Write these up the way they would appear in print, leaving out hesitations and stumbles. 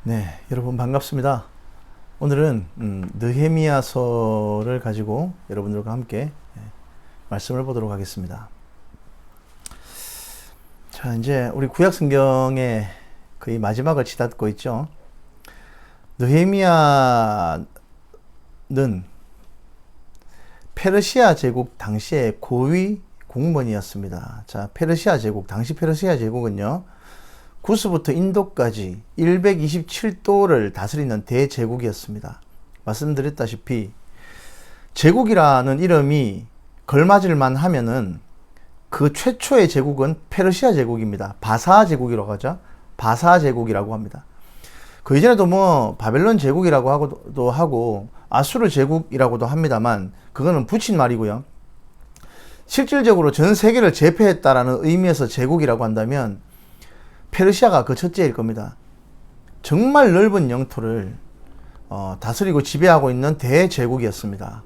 네, 여러분 반갑습니다. 오늘은 느헤미야서를 가지고 여러분들과 함께 말씀을 보도록 하겠습니다. 자, 이제 우리 구약 성경의 거의 마지막을 치닫고 있죠. 느헤미야는 페르시아 제국 당시의 고위 공무원이었습니다. 자, 페르시아 제국, 당시 페르시아 제국은요, 구스부터 인도까지 127도를 다스리는 대제국이었습니다. 말씀드렸다시피 제국이라는 이름이 걸맞을만 하면은 그 최초의 제국은 페르시아 제국입니다. 바사 제국이라고 하죠. 바사 제국이라고 합니다. 그 이전에도 뭐 바벨론 제국이라고 하고 아수르 제국이라고도 합니다만 그거는 붙인 말이고요. 실질적으로 전 세계를 제패했다라는 의미에서 제국이라고 한다면 페르시아가 그 첫째일 겁니다. 정말 넓은 영토를 다스리고 지배하고 있는 대제국이었습니다.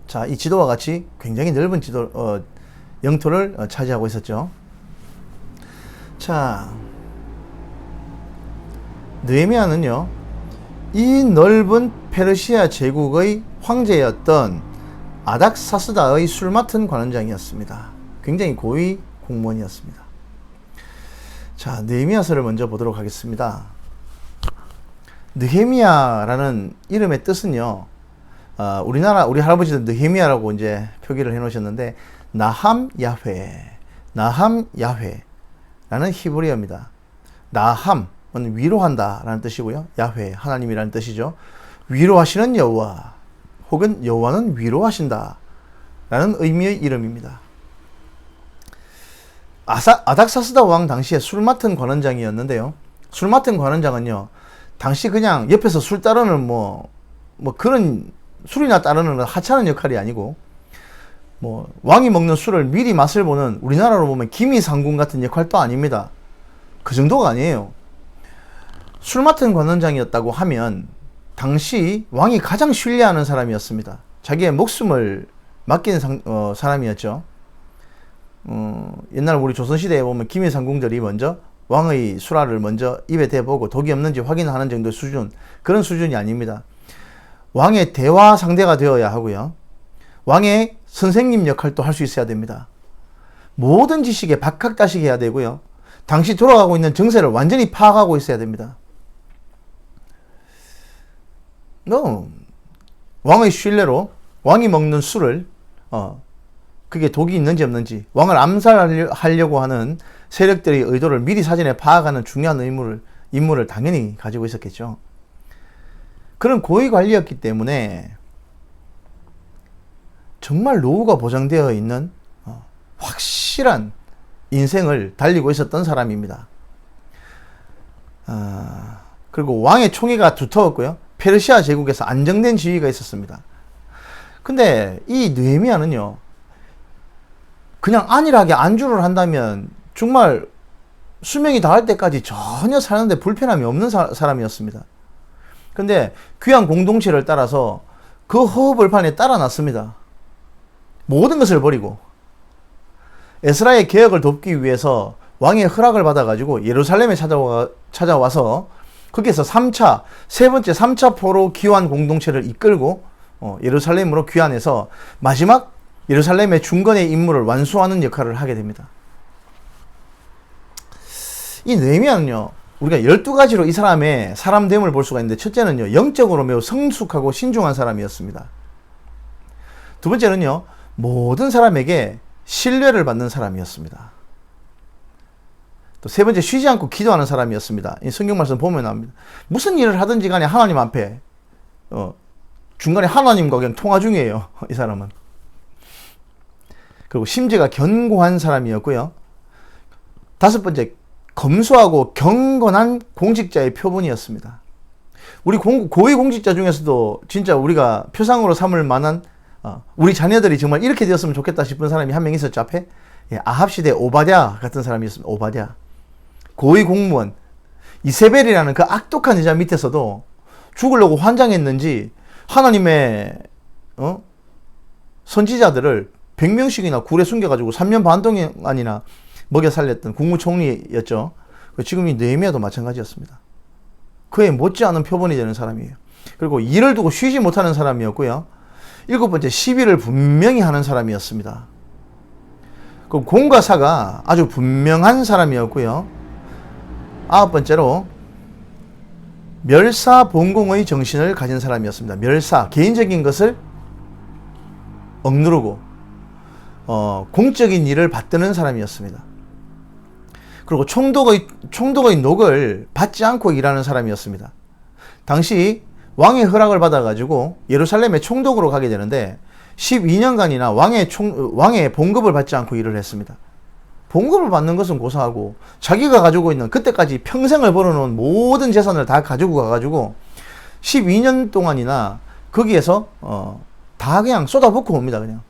자, 이 지도와 같이 굉장히 넓은 영토를 차지하고 있었죠. 자, 느헤미야는요, 이 넓은 페르시아 제국의 황제였던 아닥사스다의 술 맡은 관원장이었습니다. 굉장히 고위 공무원이었습니다. 자, 느헤미야서를 먼저 보도록 하겠습니다. 느헤미야라는 이름의 뜻은요, 우리 할아버지도 느헤미야라고 이제 표기를 해 놓으셨는데, 나함 야훼라는 히브리어입니다. 나함은 위로한다 라는 뜻이고요, 야훼, 하나님이라는 뜻이죠. 위로하시는 여호와, 혹은 여호와는 위로하신다 라는 의미의 이름입니다. 아닥사스다 왕 당시에 술 맡은 관원장이었는데요. 술 맡은 관원장은요, 당시 그냥 옆에서 술 따르는 그런 술이나 따르는 하찮은 역할이 아니고, 왕이 먹는 술을 미리 맛을 보는, 우리나라로 보면 기미상궁 같은 역할도 아닙니다. 그 정도가 아니에요. 술 맡은 관원장이었다고 하면 당시 왕이 가장 신뢰하는 사람이었습니다. 자기의 목숨을 맡긴 사람이었죠. 옛날 우리 조선시대에 보면 기미상궁들이 먼저 왕의 수라를 먼저 입에 대보고 독이 없는지 확인하는 정도의 수준, 그런 수준이 아닙니다. 왕의 대화 상대가 되어야 하고요, 왕의 선생님 역할도 할 수 있어야 됩니다. 모든 지식에 박학다식해야 되고요, 당시 돌아가고 있는 정세를 완전히 파악하고 있어야 됩니다. 왕의 신뢰로 왕이 먹는 술을 그게 독이 있는지 없는지, 왕을 암살하려고 하는 세력들의 의도를 미리 사전에 파악하는 중요한 임무를 당연히 가지고 있었겠죠. 그런 고위 관리였기 때문에 정말 노후가 보장되어 있는 확실한 인생을 달리고 있었던 사람입니다. 그리고 왕의 총애가 두터웠고요, 페르시아 제국에서 안정된 지위가 있었습니다. 근데 이 느헤미야는요, 그냥 안일하게 안주를 한다면 정말 수명이 다할 때까지 전혀 사는데 불편함이 없는 사람이었습니다. 근데 귀한 공동체를 따라서 그 허허벌판에 따라 났습니다. 모든 것을 버리고 에스라의 개혁을 돕기 위해서 왕의 허락을 받아가지고 예루살렘에 찾아와서 거기에서 세 번째 3차 포로 귀환 공동체를 이끌고 예루살렘으로 귀환해서 마지막 예루살렘의 중건의 임무를 완수하는 역할을 하게 됩니다. 이 느헤미야는요, 우리가 12가지로 이 사람의 사람됨을 볼 수가 있는데, 첫째는요, 영적으로 매우 성숙하고 신중한 사람이었습니다. 두 번째는요, 모든 사람에게 신뢰를 받는 사람이었습니다. 또 세 번째, 쉬지 않고 기도하는 사람이었습니다. 이 성경 말씀 보면 나옵니다. 무슨 일을 하든지 간에 하나님 앞에 중간에 하나님과 그냥 통화 중이에요, 이 사람은. 그리고 심지가 견고한 사람이었고요. 다섯 번째, 검소하고 경건한 공직자의 표본이었습니다. 우리 고위 공직자 중에서도 진짜 우리가 표상으로 삼을 만한, 우리 자녀들이 정말 이렇게 되었으면 좋겠다 싶은 사람이 한 명 있었죠, 앞에. 아합 시대 오바댜 같은 사람이었습니다. 오바댜. 고위 공무원. 이세벨이라는 그 악독한 여자 밑에서도 죽으려고 환장했는지 하나님의 선지자들을 100명씩이나 굴에 숨겨가지고 3년 반 동안이나 먹여 살렸던 국무총리였죠. 지금 이 느헤미야도 마찬가지였습니다. 그에 못지않은 표본이 되는 사람이에요. 그리고 일을 두고 쉬지 못하는 사람이었고요. 7번째, 시비를 분명히 하는 사람이었습니다. 그 공과 사가 아주 분명한 사람이었고요. 9번째로 멸사본공의 정신을 가진 사람이었습니다. 멸사, 개인적인 것을 억누르고 공적인 일을 받드는 사람이었습니다. 그리고 총독의 녹을 받지 않고 일하는 사람이었습니다. 당시 왕의 허락을 받아가지고 예루살렘의 총독으로 가게 되는데 12년간이나 왕의 봉급을 받지 않고 일을 했습니다. 봉급을 받는 것은 고사하고 자기가 가지고 있는 그때까지 평생을 벌어놓은 모든 재산을 다 가지고 가가지고 12년 동안이나 거기에서 다 그냥 쏟아붓고 옵니다. 그냥.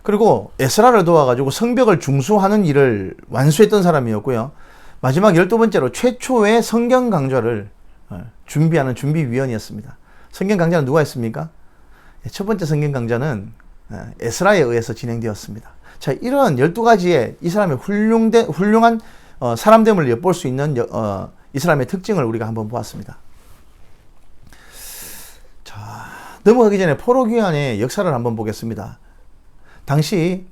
그리고 에스라를 도와가지고 성벽을 중수하는 일을 완수했던 사람이었고요. 마지막 12번째로 최초의 성경 강좌를 준비하는 준비위원이었습니다. 성경 강좌는 누가 했습니까? 첫 번째 성경 강좌는 에스라에 의해서 진행되었습니다. 자, 이런 12가지의 이 사람의 훌륭한 사람됨을 엿볼 수 있는 이 사람의 특징을 우리가 한번 보았습니다. 자, 넘어가기 전에 포로기환의 역사를 한번 보겠습니다. 당시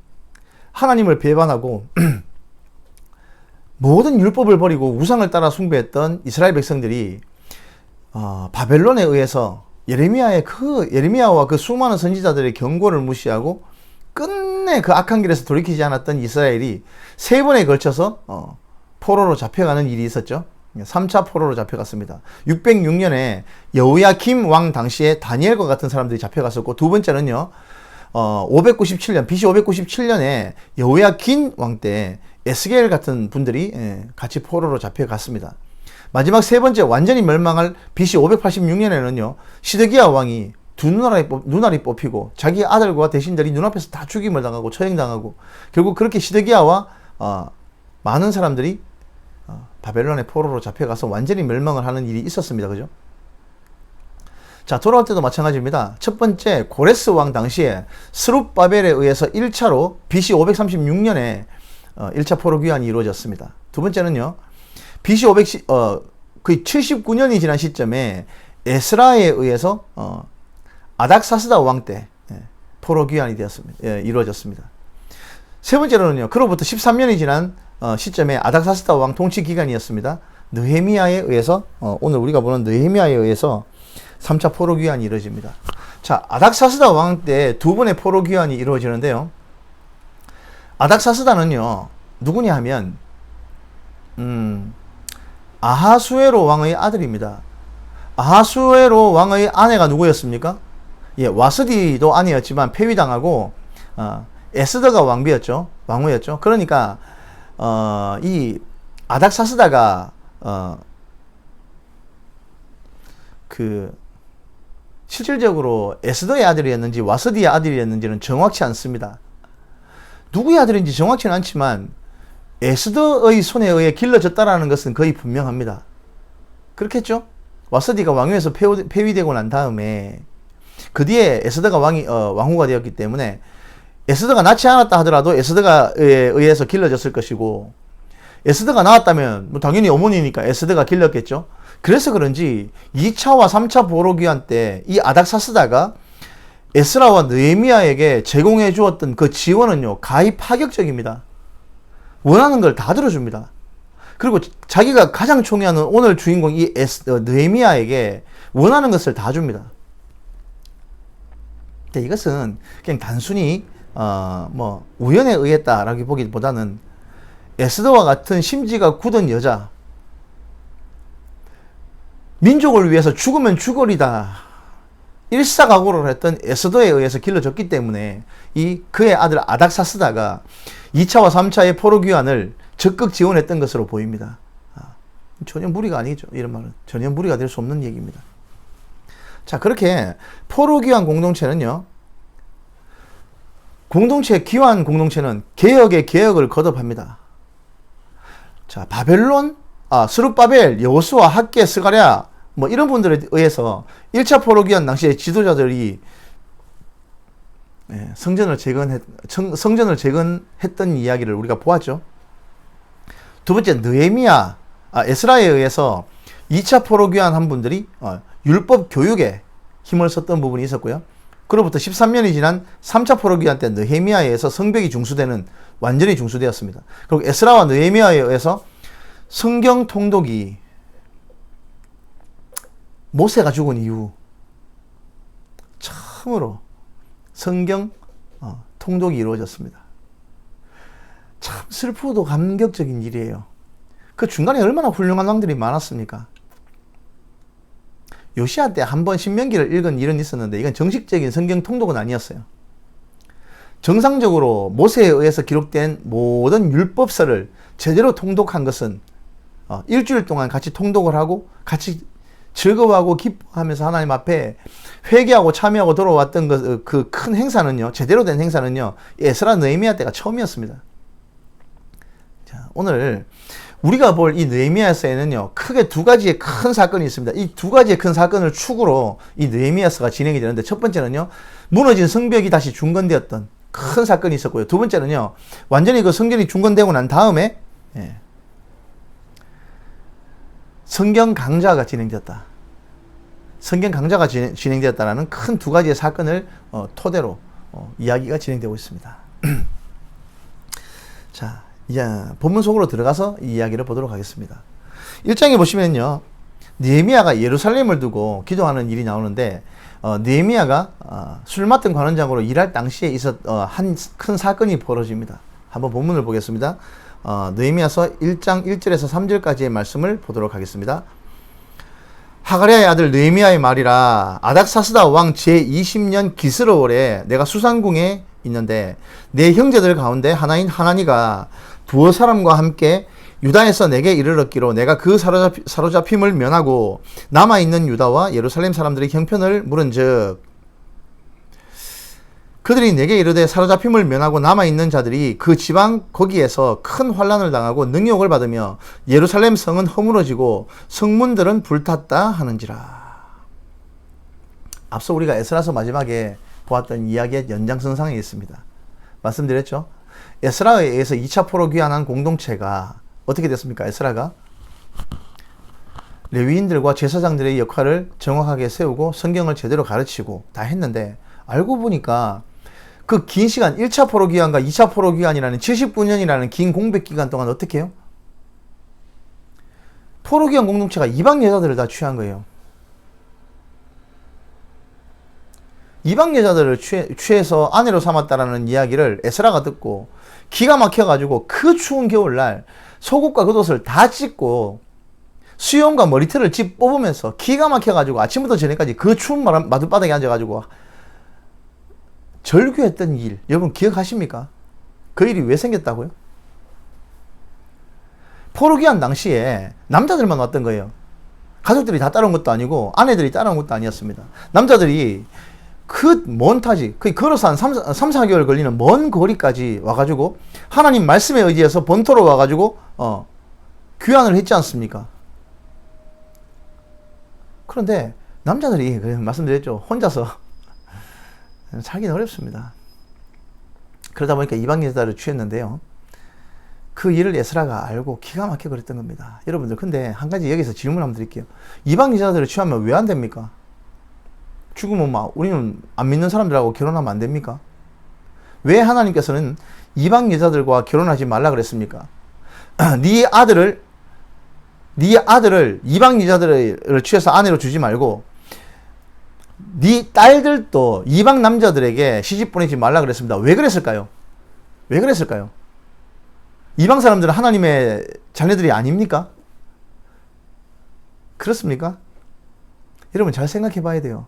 하나님을 배반하고 모든 율법을 버리고 우상을 따라 숭배했던 이스라엘 백성들이 바벨론에 의해서 예레미야와 그 수많은 선지자들의 경고를 무시하고 끝내 그 악한 길에서 돌이키지 않았던 이스라엘이 3번에 걸쳐서 포로로 잡혀가는 일이 있었죠. 3차 포로로 잡혀갔습니다. 606년에 여호야김 왕 당시에 다니엘과 같은 사람들이 잡혀갔었고, 두 번째는요 597년 BC 597년에 여호야긴 왕 때 에스겔 같은 분들이 같이 포로로 잡혀갔습니다. 마지막 세 번째 완전히 멸망할 BC 586년에는요 시드기야 왕이 두 눈알이 뽑히고 자기 아들과 대신들이 눈앞에서 다 죽임을 당하고 처형당하고, 결국 그렇게 시드기야와 많은 사람들이 바벨론의 포로로 잡혀가서 완전히 멸망을 하는 일이 있었습니다. 그죠? 자, 돌아올 때도 마찬가지입니다. 첫 번째 고레스 왕 당시에 스룹바벨에 의해서 1차로 BC 536년에 1차 포로 귀환이 이루어졌습니다. 두 번째는요 BC 거의 79년이 지난 시점에 에스라에 의해서 아닥사스다 왕 때 포로 귀환이 이루어졌습니다. 세 번째로는요 그로부터 13년이 지난 시점에 아닥사스다 왕 통치 기간이었습니다. 느헤미야에 의해서 오늘 우리가 보는 느헤미야에 의해서 3차 포로 귀환이 이루어집니다. 자, 아닥사스다 왕 때 두 번의 포로 귀환이 이루어지는데요. 아닥사스다는요 누구냐 하면 아하수에로 왕의 아들입니다. 아하수에로 왕의 아내가 누구였습니까? 예, 와스디도 아내였지만 폐위당하고 에스더가 왕후였죠. 그러니까 이 아닥사스다가 실질적으로 에스더의 아들이었는지 와스디의 아들이었는지는 정확치 않습니다. 누구의 아들인지 정확치는 않지만 에스더의 손에 의해 길러졌다라는 것은 거의 분명합니다. 그렇겠죠? 와스디가 왕위에서 폐위되고 난 다음에 그 뒤에 에스더가 왕후가 되었기 때문에 에스더가 낳지 않았다 하더라도 에스더가 의해서 길러졌을 것이고, 에스더가 낳았다면 뭐 당연히 어머니니까 에스더가 길렀겠죠. 그래서 그런지 2차와 3차 포로 귀환 때 이 아닥사스다가 에스라와 느헤미야에게 제공해 주었던 그 지원은요 가히 파격적입니다. 원하는 걸 다 들어줍니다. 그리고 자기가 가장 총애하는 오늘 주인공 이 느헤미야에게 원하는 것을 다 줍니다. 이것은 그냥 단순히 우연에 의했다라고 보기보다는 에스더와 같은 심지가 굳은 여자, 민족을 위해서 죽으면 죽으리다 일사각오를 했던 에스더에 의해서 길러졌기 때문에 그의 아들 아닥사스다가 2차와 3차의 포로 귀환을 적극 지원했던 것으로 보입니다. 전혀 무리가 아니죠. 이런 말은 전혀 무리가 될 수 없는 얘기입니다. 자, 그렇게 포로 귀환 공동체는요, 귀환 공동체는 개혁의 개혁을 거듭합니다. 자, 바벨론, 스룹바벨, 여호수아, 학개, 스가랴 이런 분들에 의해서 1차 포로 귀환 당시에 지도자들이 성전을 재건했던 이야기를 우리가 보았죠. 두 번째, 느헤미야, 에스라에 의해서 2차 포로귀환 한 분들이 율법 교육에 힘을 썼던 부분이 있었고요. 그로부터 13년이 지난 3차 포로귀환 때 느헤미야에 의해서 성벽이 중수되는 완전히 중수되었습니다. 그리고 에스라와 느헤미야에 의해서 성경 통독이 모세가 죽은 이후 처음으로 성경 통독이 이루어졌습니다. 참 슬프고 감격적인 일이에요. 그 중간에 얼마나 훌륭한 왕들이 많았습니까? 요시야 때 한 번 신명기를 읽은 일은 있었는데 이건 정식적인 성경 통독은 아니었어요. 정상적으로 모세에 의해서 기록된 모든 율법서를 제대로 통독한 것은 일주일 동안 같이 통독을 하고 같이 즐거워하고 기뻐하면서 하나님 앞에 회개하고 참여하고 돌아왔던 그 큰 행사는요, 제대로 된 행사는요, 에스라 느헤미야 때가 처음이었습니다. 자, 오늘 우리가 볼 이 느헤미야서에는요, 크게 두 가지의 큰 사건이 있습니다. 이 두 가지의 큰 사건을 축으로 이 느헤미야서가 진행이 되는데, 첫 번째는요, 무너진 성벽이 다시 중건되었던 큰 사건이 있었고요. 두 번째는요, 완전히 그 성전이 중건되고 난 다음에 성경 강좌가 진행되었다. 성경 강좌가 진행되었다라는 큰 두 가지의 사건을 토대로 이야기가 진행되고 있습니다. 자, 이제 본문 속으로 들어가서 이 이야기를 보도록 하겠습니다. 1장에 보시면요, 느헤미야가 예루살렘을 두고 기도하는 일이 나오는데, 느헤미야가 술 맡은 관원장으로 일할 당시에 한 큰 사건이 벌어집니다. 한번 본문을 보겠습니다. 느헤미야서 1장 1절에서 3절까지의 말씀을 보도록 하겠습니다. 하가랴의 아들 느헤미야의 말이라. 아닥사스다 왕 제20년 기스로월에 내가 수산궁에 있는데 내 형제들 가운데 하나인 하나니가 두어 사람과 함께 유다에서 내게 이르렀기로 내가 그 사로잡힘을 면하고 남아있는 유다와 예루살렘 사람들의 형편을 물은즉 그들이 내게 이르되 사로잡힘을 면하고 남아있는 자들이 그 지방 거기에서 큰 환난을 당하고 능욕을 받으며 예루살렘 성은 허물어지고 성문들은 불탔다 하는지라. 앞서 우리가 에스라서 마지막에 보았던 이야기의 연장선상에 있습니다. 말씀드렸죠? 에스라에 의해서 2차 포로 귀환한 공동체가 어떻게 됐습니까? 에스라가 레위인들과 제사장들의 역할을 정확하게 세우고 성경을 제대로 가르치고 다 했는데, 알고 보니까 그 긴 시간 1차 포로 귀환과 2차 포로 귀환이라는 79년이라는 긴 공백 기간 동안 어떻게 해요? 포로 귀환 공동체가 이방 여자들을 다 취한 거예요. 이방 여자들을 취해서 아내로 삼았다라는 이야기를 에스라가 듣고 기가 막혀가지고 그 추운 겨울날 속옷과 겉옷을 다 찢고 수염과 머리털을 뽑으면서 기가 막혀가지고 아침부터 저녁까지 그 추운 마룻바닥에 앉아가지고 절규했던 일, 여러분 기억하십니까? 그 일이 왜 생겼다고요? 포로기한 당시에 남자들만 왔던 거예요. 가족들이 다 따라온 것도 아니고 아내들이 따라온 것도 아니었습니다. 남자들이 그 먼 타지, 걸어서 한 3-4개월 걸리는 먼 거리까지 와가지고 하나님 말씀에 의지해서 본토로 와가지고 귀환을 했지 않습니까? 그런데 남자들이 말씀드렸죠, 혼자서 살기는 어렵습니다. 그러다 보니까 이방 여자를 취했는데요, 그 일을 에스라가 알고 기가 막혀 그랬던 겁니다. 여러분들, 근데 한 가지 여기서 질문 한번 드릴게요. 이방 여자들을 취하면 왜 안 됩니까? 죽으면 우리는 안 믿는 사람들하고 결혼하면 안 됩니까? 왜 하나님께서는 이방 여자들과 결혼하지 말라 그랬습니까? 네 아들을 이방 여자들을 취해서 아내로 주지 말고 네 딸들도 이방 남자들에게 시집 보내지 말라 그랬습니다. 왜 그랬을까요? 왜 그랬을까요? 이방 사람들은 하나님의 자녀들이 아닙니까? 그렇습니까? 여러분 잘 생각해 봐야 돼요.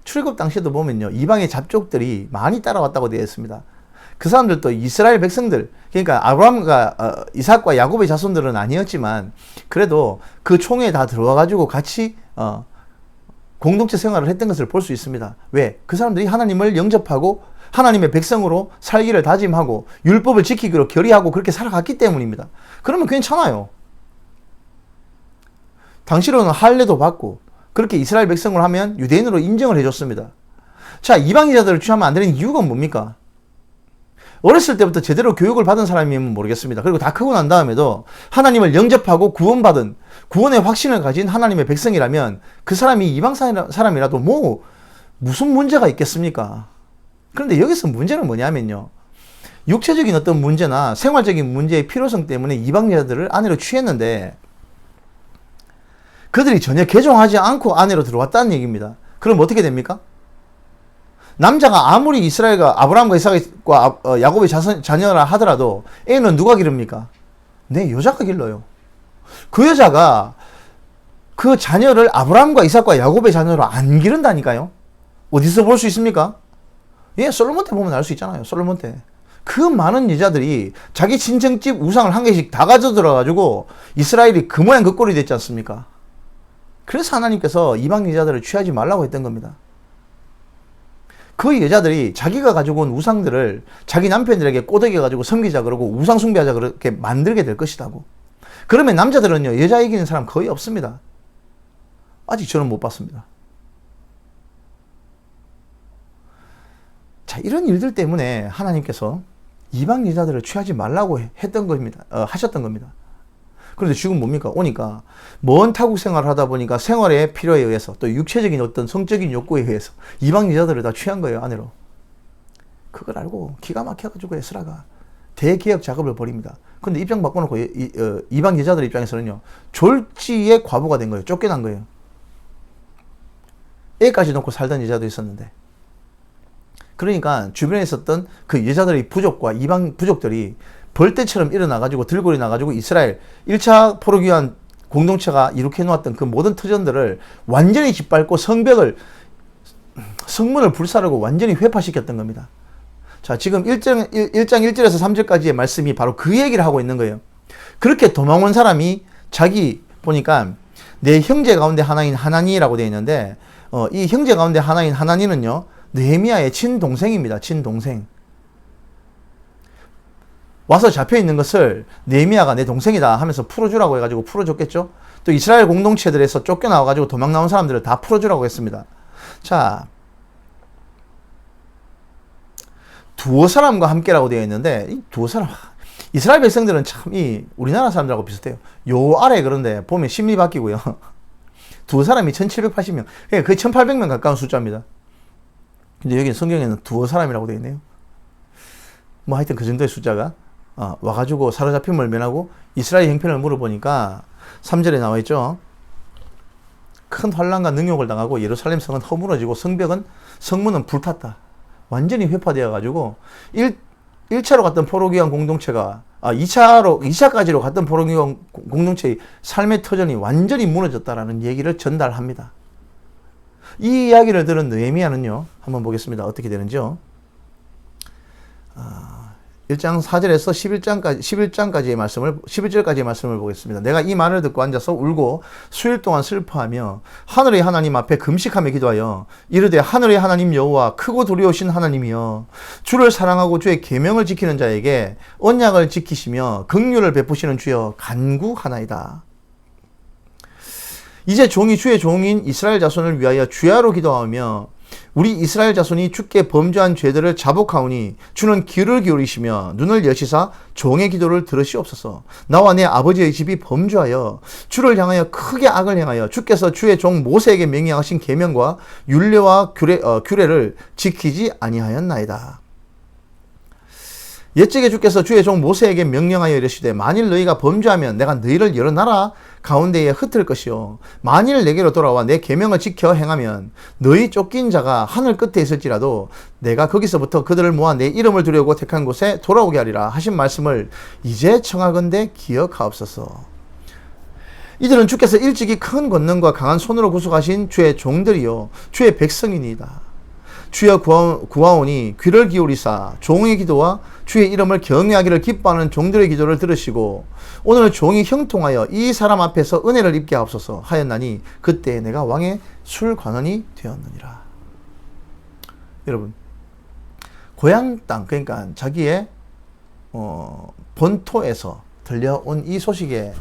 출애굽 당시에도 보면요, 이방의 잡족들이 많이 따라왔다고 되어 있습니다. 그 사람들도 이스라엘 백성들, 그러니까 아브라함과 이삭과 야곱의 자손들은 아니었지만 그래도 그 총회에 다 들어와가지고 같이 공동체 생활을 했던 것을 볼 수 있습니다. 왜? 그 사람들이 하나님을 영접하고 하나님의 백성으로 살기를 다짐하고 율법을 지키기로 결의하고 그렇게 살아갔기 때문입니다. 그러면 괜찮아요. 당시로는 할례도 받고 그렇게 이스라엘 백성을 하면 유대인으로 인정을 해줬습니다. 자, 이방인자들을 취하면 안 되는 이유가 뭡니까? 어렸을 때부터 제대로 교육을 받은 사람이면 모르겠습니다. 그리고 다 크고 난 다음에도 하나님을 영접하고 구원받은, 구원의 확신을 가진 하나님의 백성이라면 그 사람이 이방 사람이라도 뭐 무슨 문제가 있겠습니까? 그런데 여기서 문제는 뭐냐면요. 육체적인 어떤 문제나 생활적인 문제의 필요성 때문에 이방 여자들을 아내로 취했는데 그들이 전혀 개종하지 않고 아내로 들어왔다는 얘기입니다. 그럼 어떻게 됩니까? 남자가 아무리 이스라엘과 아브라함과 이삭과 야곱의 자녀라 하더라도 애는 누가 기릅니까? 내 여자가 길러요. 그 여자가 그 자녀를 아브라함과 이삭과 야곱의 자녀로 안 기른다니까요. 어디서 볼 수 있습니까? 예, 솔로몬 때 보면 알 수 있잖아요. 솔로몬 때. 그 많은 여자들이 자기 친정집 우상을 한 개씩 다 가져들어가지고 이스라엘이 그 모양 그 꼴이 됐지 않습니까? 그래서 하나님께서 이방 여자들을 취하지 말라고 했던 겁니다. 그 여자들이 자기가 가지고 온 우상들을 자기 남편들에게 꼬드겨 가지고 섬기자 그러고 우상 숭배하자 그렇게 만들게 될 것이라고. 그러면 남자들은요, 여자 이기는 사람 거의 없습니다. 아직 저는 못 봤습니다. 자, 이런 일들 때문에 하나님께서 이방 여자들을 취하지 말라고 했던 겁니다. 하셨던 겁니다. 그런데 지금 뭡니까? 오니까 먼 타국 생활을 하다 보니까 생활의 필요에 의해서 또 육체적인 어떤 성적인 욕구에 의해서 이방 여자들을 다 취한 거예요, 아내로. 그걸 알고 기가 막혀가지고 에스라가 대개혁 작업을 벌입니다. 근데 입장 바꿔놓고 이방 여자들 입장에서는요, 졸지의 과부가 된 거예요. 쫓겨난 거예요. 애까지 놓고 살던 여자도 있었는데. 그러니까 주변에 있었던 그 여자들의 부족과 이방 부족들이 벌떼처럼 일어나가지고 들고 일어나가지고 이스라엘 1차 포로기한 공동체가 이룩해 놓았던 그 모든 터전들을 완전히 짓밟고 성문을 불사르고 완전히 회파시켰던 겁니다. 자, 지금 1장 1절에서 3절까지의 말씀이 바로 그 얘기를 하고 있는 거예요. 그렇게 도망온 사람이 자기 보니까 내 형제 가운데 하나인 하나니라고 되어 있는데 이 형제 가운데 하나인 하나니는요, 느헤미야의 친동생입니다. 친동생. 와서 잡혀있는 것을 느헤미야가 내 동생이다 하면서 풀어주라고 해가지고 풀어줬겠죠. 또 이스라엘 공동체들에서 쫓겨나와가지고 도망 나온 사람들을 다 풀어주라고 했습니다. 자, 두어 사람과 함께라고 되어 있는데 이 두어 사람, 이스라엘 백성들은 참 이 우리나라 사람들하고 비슷해요. 요 아래 그런데 보면 심리 바뀌고요. 두어 사람이 1780명, 거의 1800명 가까운 숫자입니다. 근데 여기 성경에는 두어 사람이라고 되어 있네요. 뭐 하여튼 그 정도의 숫자가 와가지고 사로잡힘을 면하고 이스라엘 형편을 물어보니까 3절에 나와 있죠. 큰 환난과 능욕을 당하고 예루살렘 성은 허물어지고 성문은 불탔다. 완전히 회파되어 가지고 1차로 갔던 포로기한 공동체가 2차까지로 갔던 포로기한 공동체의 삶의 터전이 완전히 무너졌다라는 얘기를 전달합니다. 이 이야기를 들은 느헤미야는요, 한번 보겠습니다. 어떻게 되는지요. 1장 4절에서 11절까지의 말씀을 보겠습니다. 내가 이 말을 듣고 앉아서 울고 수일 동안 슬퍼하며 하늘의 하나님 앞에 금식하며 기도하여 이르되 하늘의 하나님 여호와 크고 두려우신 하나님이여 주를 사랑하고 주의 계명을 지키는 자에게 언약을 지키시며 긍휼을 베푸시는 주여 간구하나이다. 이제 종이 주의 종인 이스라엘 자손을 위하여 주야로 기도하며 우리 이스라엘 자손이 주께 범죄한 죄들을 자복하오니 주는 귀를 기울이시며 눈을 여시사 종의 기도를 들으시옵소서. 나와 내 아버지의 집이 범죄하여 주를 향하여 크게 악을 행하여 주께서 주의 종 모세에게 명령하신 계명과 율례와 규례를 지키지 아니하였나이다. 옛적에 주께서 주의 종 모세에게 명령하여 이르시되 만일 너희가 범죄하면 내가 너희를 여러 나라 가운데에 흩을 것이요 만일 내게로 돌아와 내 계명을 지켜 행하면 너희 쫓긴 자가 하늘 끝에 있을지라도 내가 거기서부터 그들을 모아 내 이름을 두려고 택한 곳에 돌아오게 하리라 하신 말씀을 이제 청하건대 기억하옵소서. 이들은 주께서 일찍이 큰 권능과 강한 손으로 구속하신 주의 종들이요 주의 백성이니이다. 주여 구하오니 귀를 기울이사 종의 기도와 주의 이름을 경외하기를 기뻐하는 종들의 기도를 들으시고 오늘 종이 형통하여 이 사람 앞에서 은혜를 입게 하옵소서 하였나니 그때 내가 왕의 술관원이 되었느니라. 여러분, 고향 땅, 그러니까 자기의 본토에서 들려온 이 소식에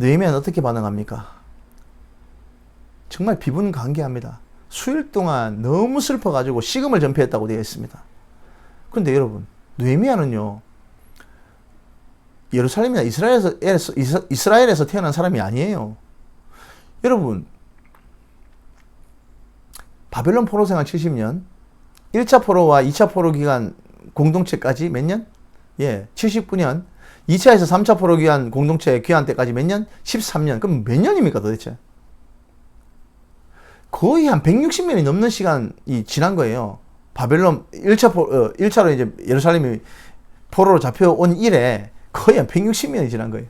느헤미야는 어떻게 반응합니까? 정말 비분간개합니다. 수일 동안 너무 슬퍼가지고 식음을 전폐했다고 되어 있습니다. 그런데 여러분, 느헤미야는요, 예루살렘이나 이스라엘에서 태어난 사람이 아니에요. 여러분, 바벨론 포로 생활 70년, 1차 포로와 2차 포로 기간 공동체까지 몇 년? 예, 79년. 2차에서 3차 포로 기간 공동체 귀환 때까지 몇 년? 13년. 그럼 몇 년입니까 도대체? 거의 한 160년이 넘는 시간이 지난 거예요. 바벨론 1차로 이제 예루살렘이 포로로 잡혀온 이래 거의 한 160년이 지난 거예요.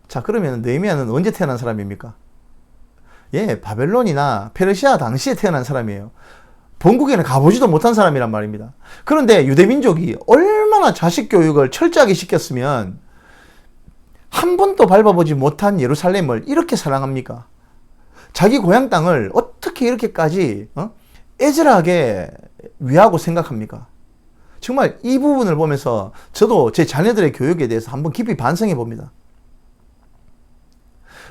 자, 그러면 느헤미야는 언제 태어난 사람입니까? 예, 바벨론이나 페르시아 당시에 태어난 사람이에요. 본국에는 가보지도 못한 사람이란 말입니다. 그런데 유대민족이 얼마나 자식 교육을 철저하게 시켰으면 한 번도 밟아보지 못한 예루살렘을 이렇게 사랑합니까? 자기 고향 땅을 어떻게 이렇게까지 애절하게 위하고 생각합니까? 정말 이 부분을 보면서 저도 제 자녀들의 교육에 대해서 한번 깊이 반성해 봅니다.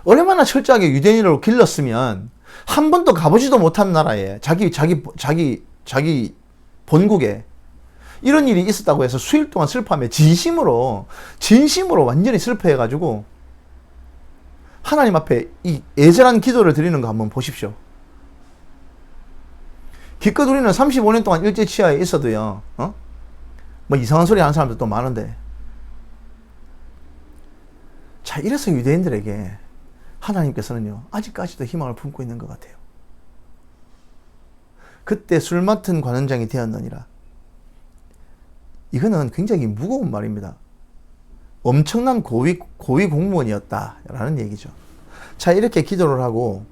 얼마나 철저하게 유대인으로 길렀으면 한 번도 가보지도 못한 나라에 자기 본국에 이런 일이 있었다고 해서 수일 동안 슬퍼하며 진심으로 완전히 슬퍼해가지고 하나님 앞에 이 애절한 기도를 드리는 거 한번 보십시오. 기껏 우리는 35년 동안 일제치하에 있어도요, 뭐 이상한 소리 하는 사람들도 많은데, 자, 이래서 유대인들에게 하나님께서는요, 아직까지도 희망을 품고 있는 것 같아요. 그때 술 맡은 관원장이 되었느니라. 이거는 굉장히 무거운 말입니다. 엄청난 고위 공무원이었다라는 얘기죠. 자, 이렇게 기도를 하고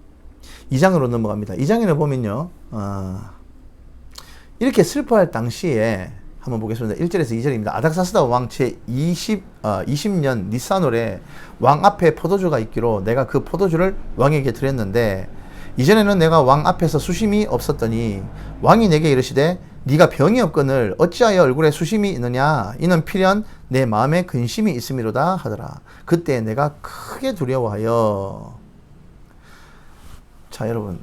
2장으로 넘어갑니다. 2장에는 보면요, 이렇게 슬퍼할 당시에 한번 보겠습니다. 1절에서 2절입니다. 아닥사스다 왕 제20년 니산월에 왕 앞에 포도주가 있기로 내가 그 포도주를 왕에게 드렸는데 이전에는 내가 왕 앞에서 수심이 없었더니 왕이 내게 이르시되 네가 병이 없거늘 어찌하여 얼굴에 수심이 있느냐 이는 필연 내 마음에 근심이 있음이로다 하더라. 그때 내가 크게 두려워하여. 자, 여러분,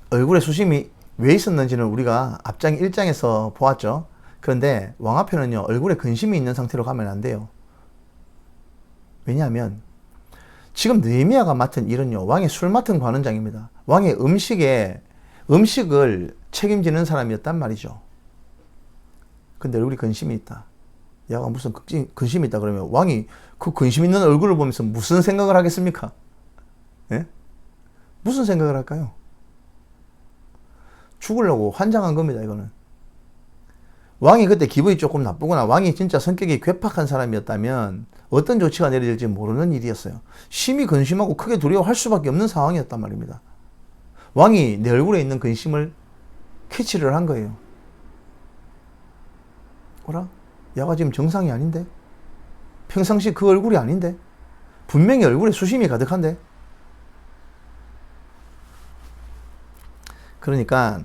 얼굴에 수심이 왜 있었는지는 우리가 앞장 1장에서 보았죠. 그런데 왕 앞에는요, 얼굴에 근심이 있는 상태로 가면 안 돼요. 왜냐하면 지금 느헤미야가 맡은 일은요, 왕의 술 맡은 관원장입니다. 왕의 음식을 책임지는 사람이었단 말이죠. 근데 얼굴에 근심이 있다. 야가 무슨 근심이 있다 그러면 왕이 그 근심 있는 얼굴을 보면서 무슨 생각을 하겠습니까? 예? 무슨 생각을 할까요? 죽으려고 환장한 겁니다, 이거는. 왕이 그때 기분이 조금 나쁘거나 왕이 진짜 성격이 괴팍한 사람이었다면 어떤 조치가 내려질지 모르는 일이었어요. 심히 근심하고 크게 두려워할 수밖에 없는 상황이었단 말입니다. 왕이 내 얼굴에 있는 근심을 캐치를 한 거예요. 어라? 야가 지금 정상이 아닌데? 평상시 그 얼굴이 아닌데? 분명히 얼굴에 수심이 가득한데? 그러니까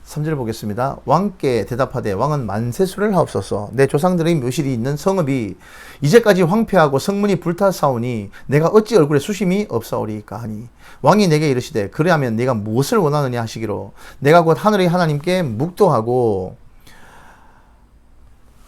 3절 보겠습니다. 왕께 대답하되 왕은 만세수를 하옵소서. 내 조상들의 묘실이 있는 성읍이 이제까지 황폐하고 성문이 불타사오니 내가 어찌 얼굴에 수심이 없사오리까 하니 왕이 내게 이르시되 그래하면 네가 무엇을 원하느냐 하시기로 내가 곧 하늘의 하나님께 묵도하고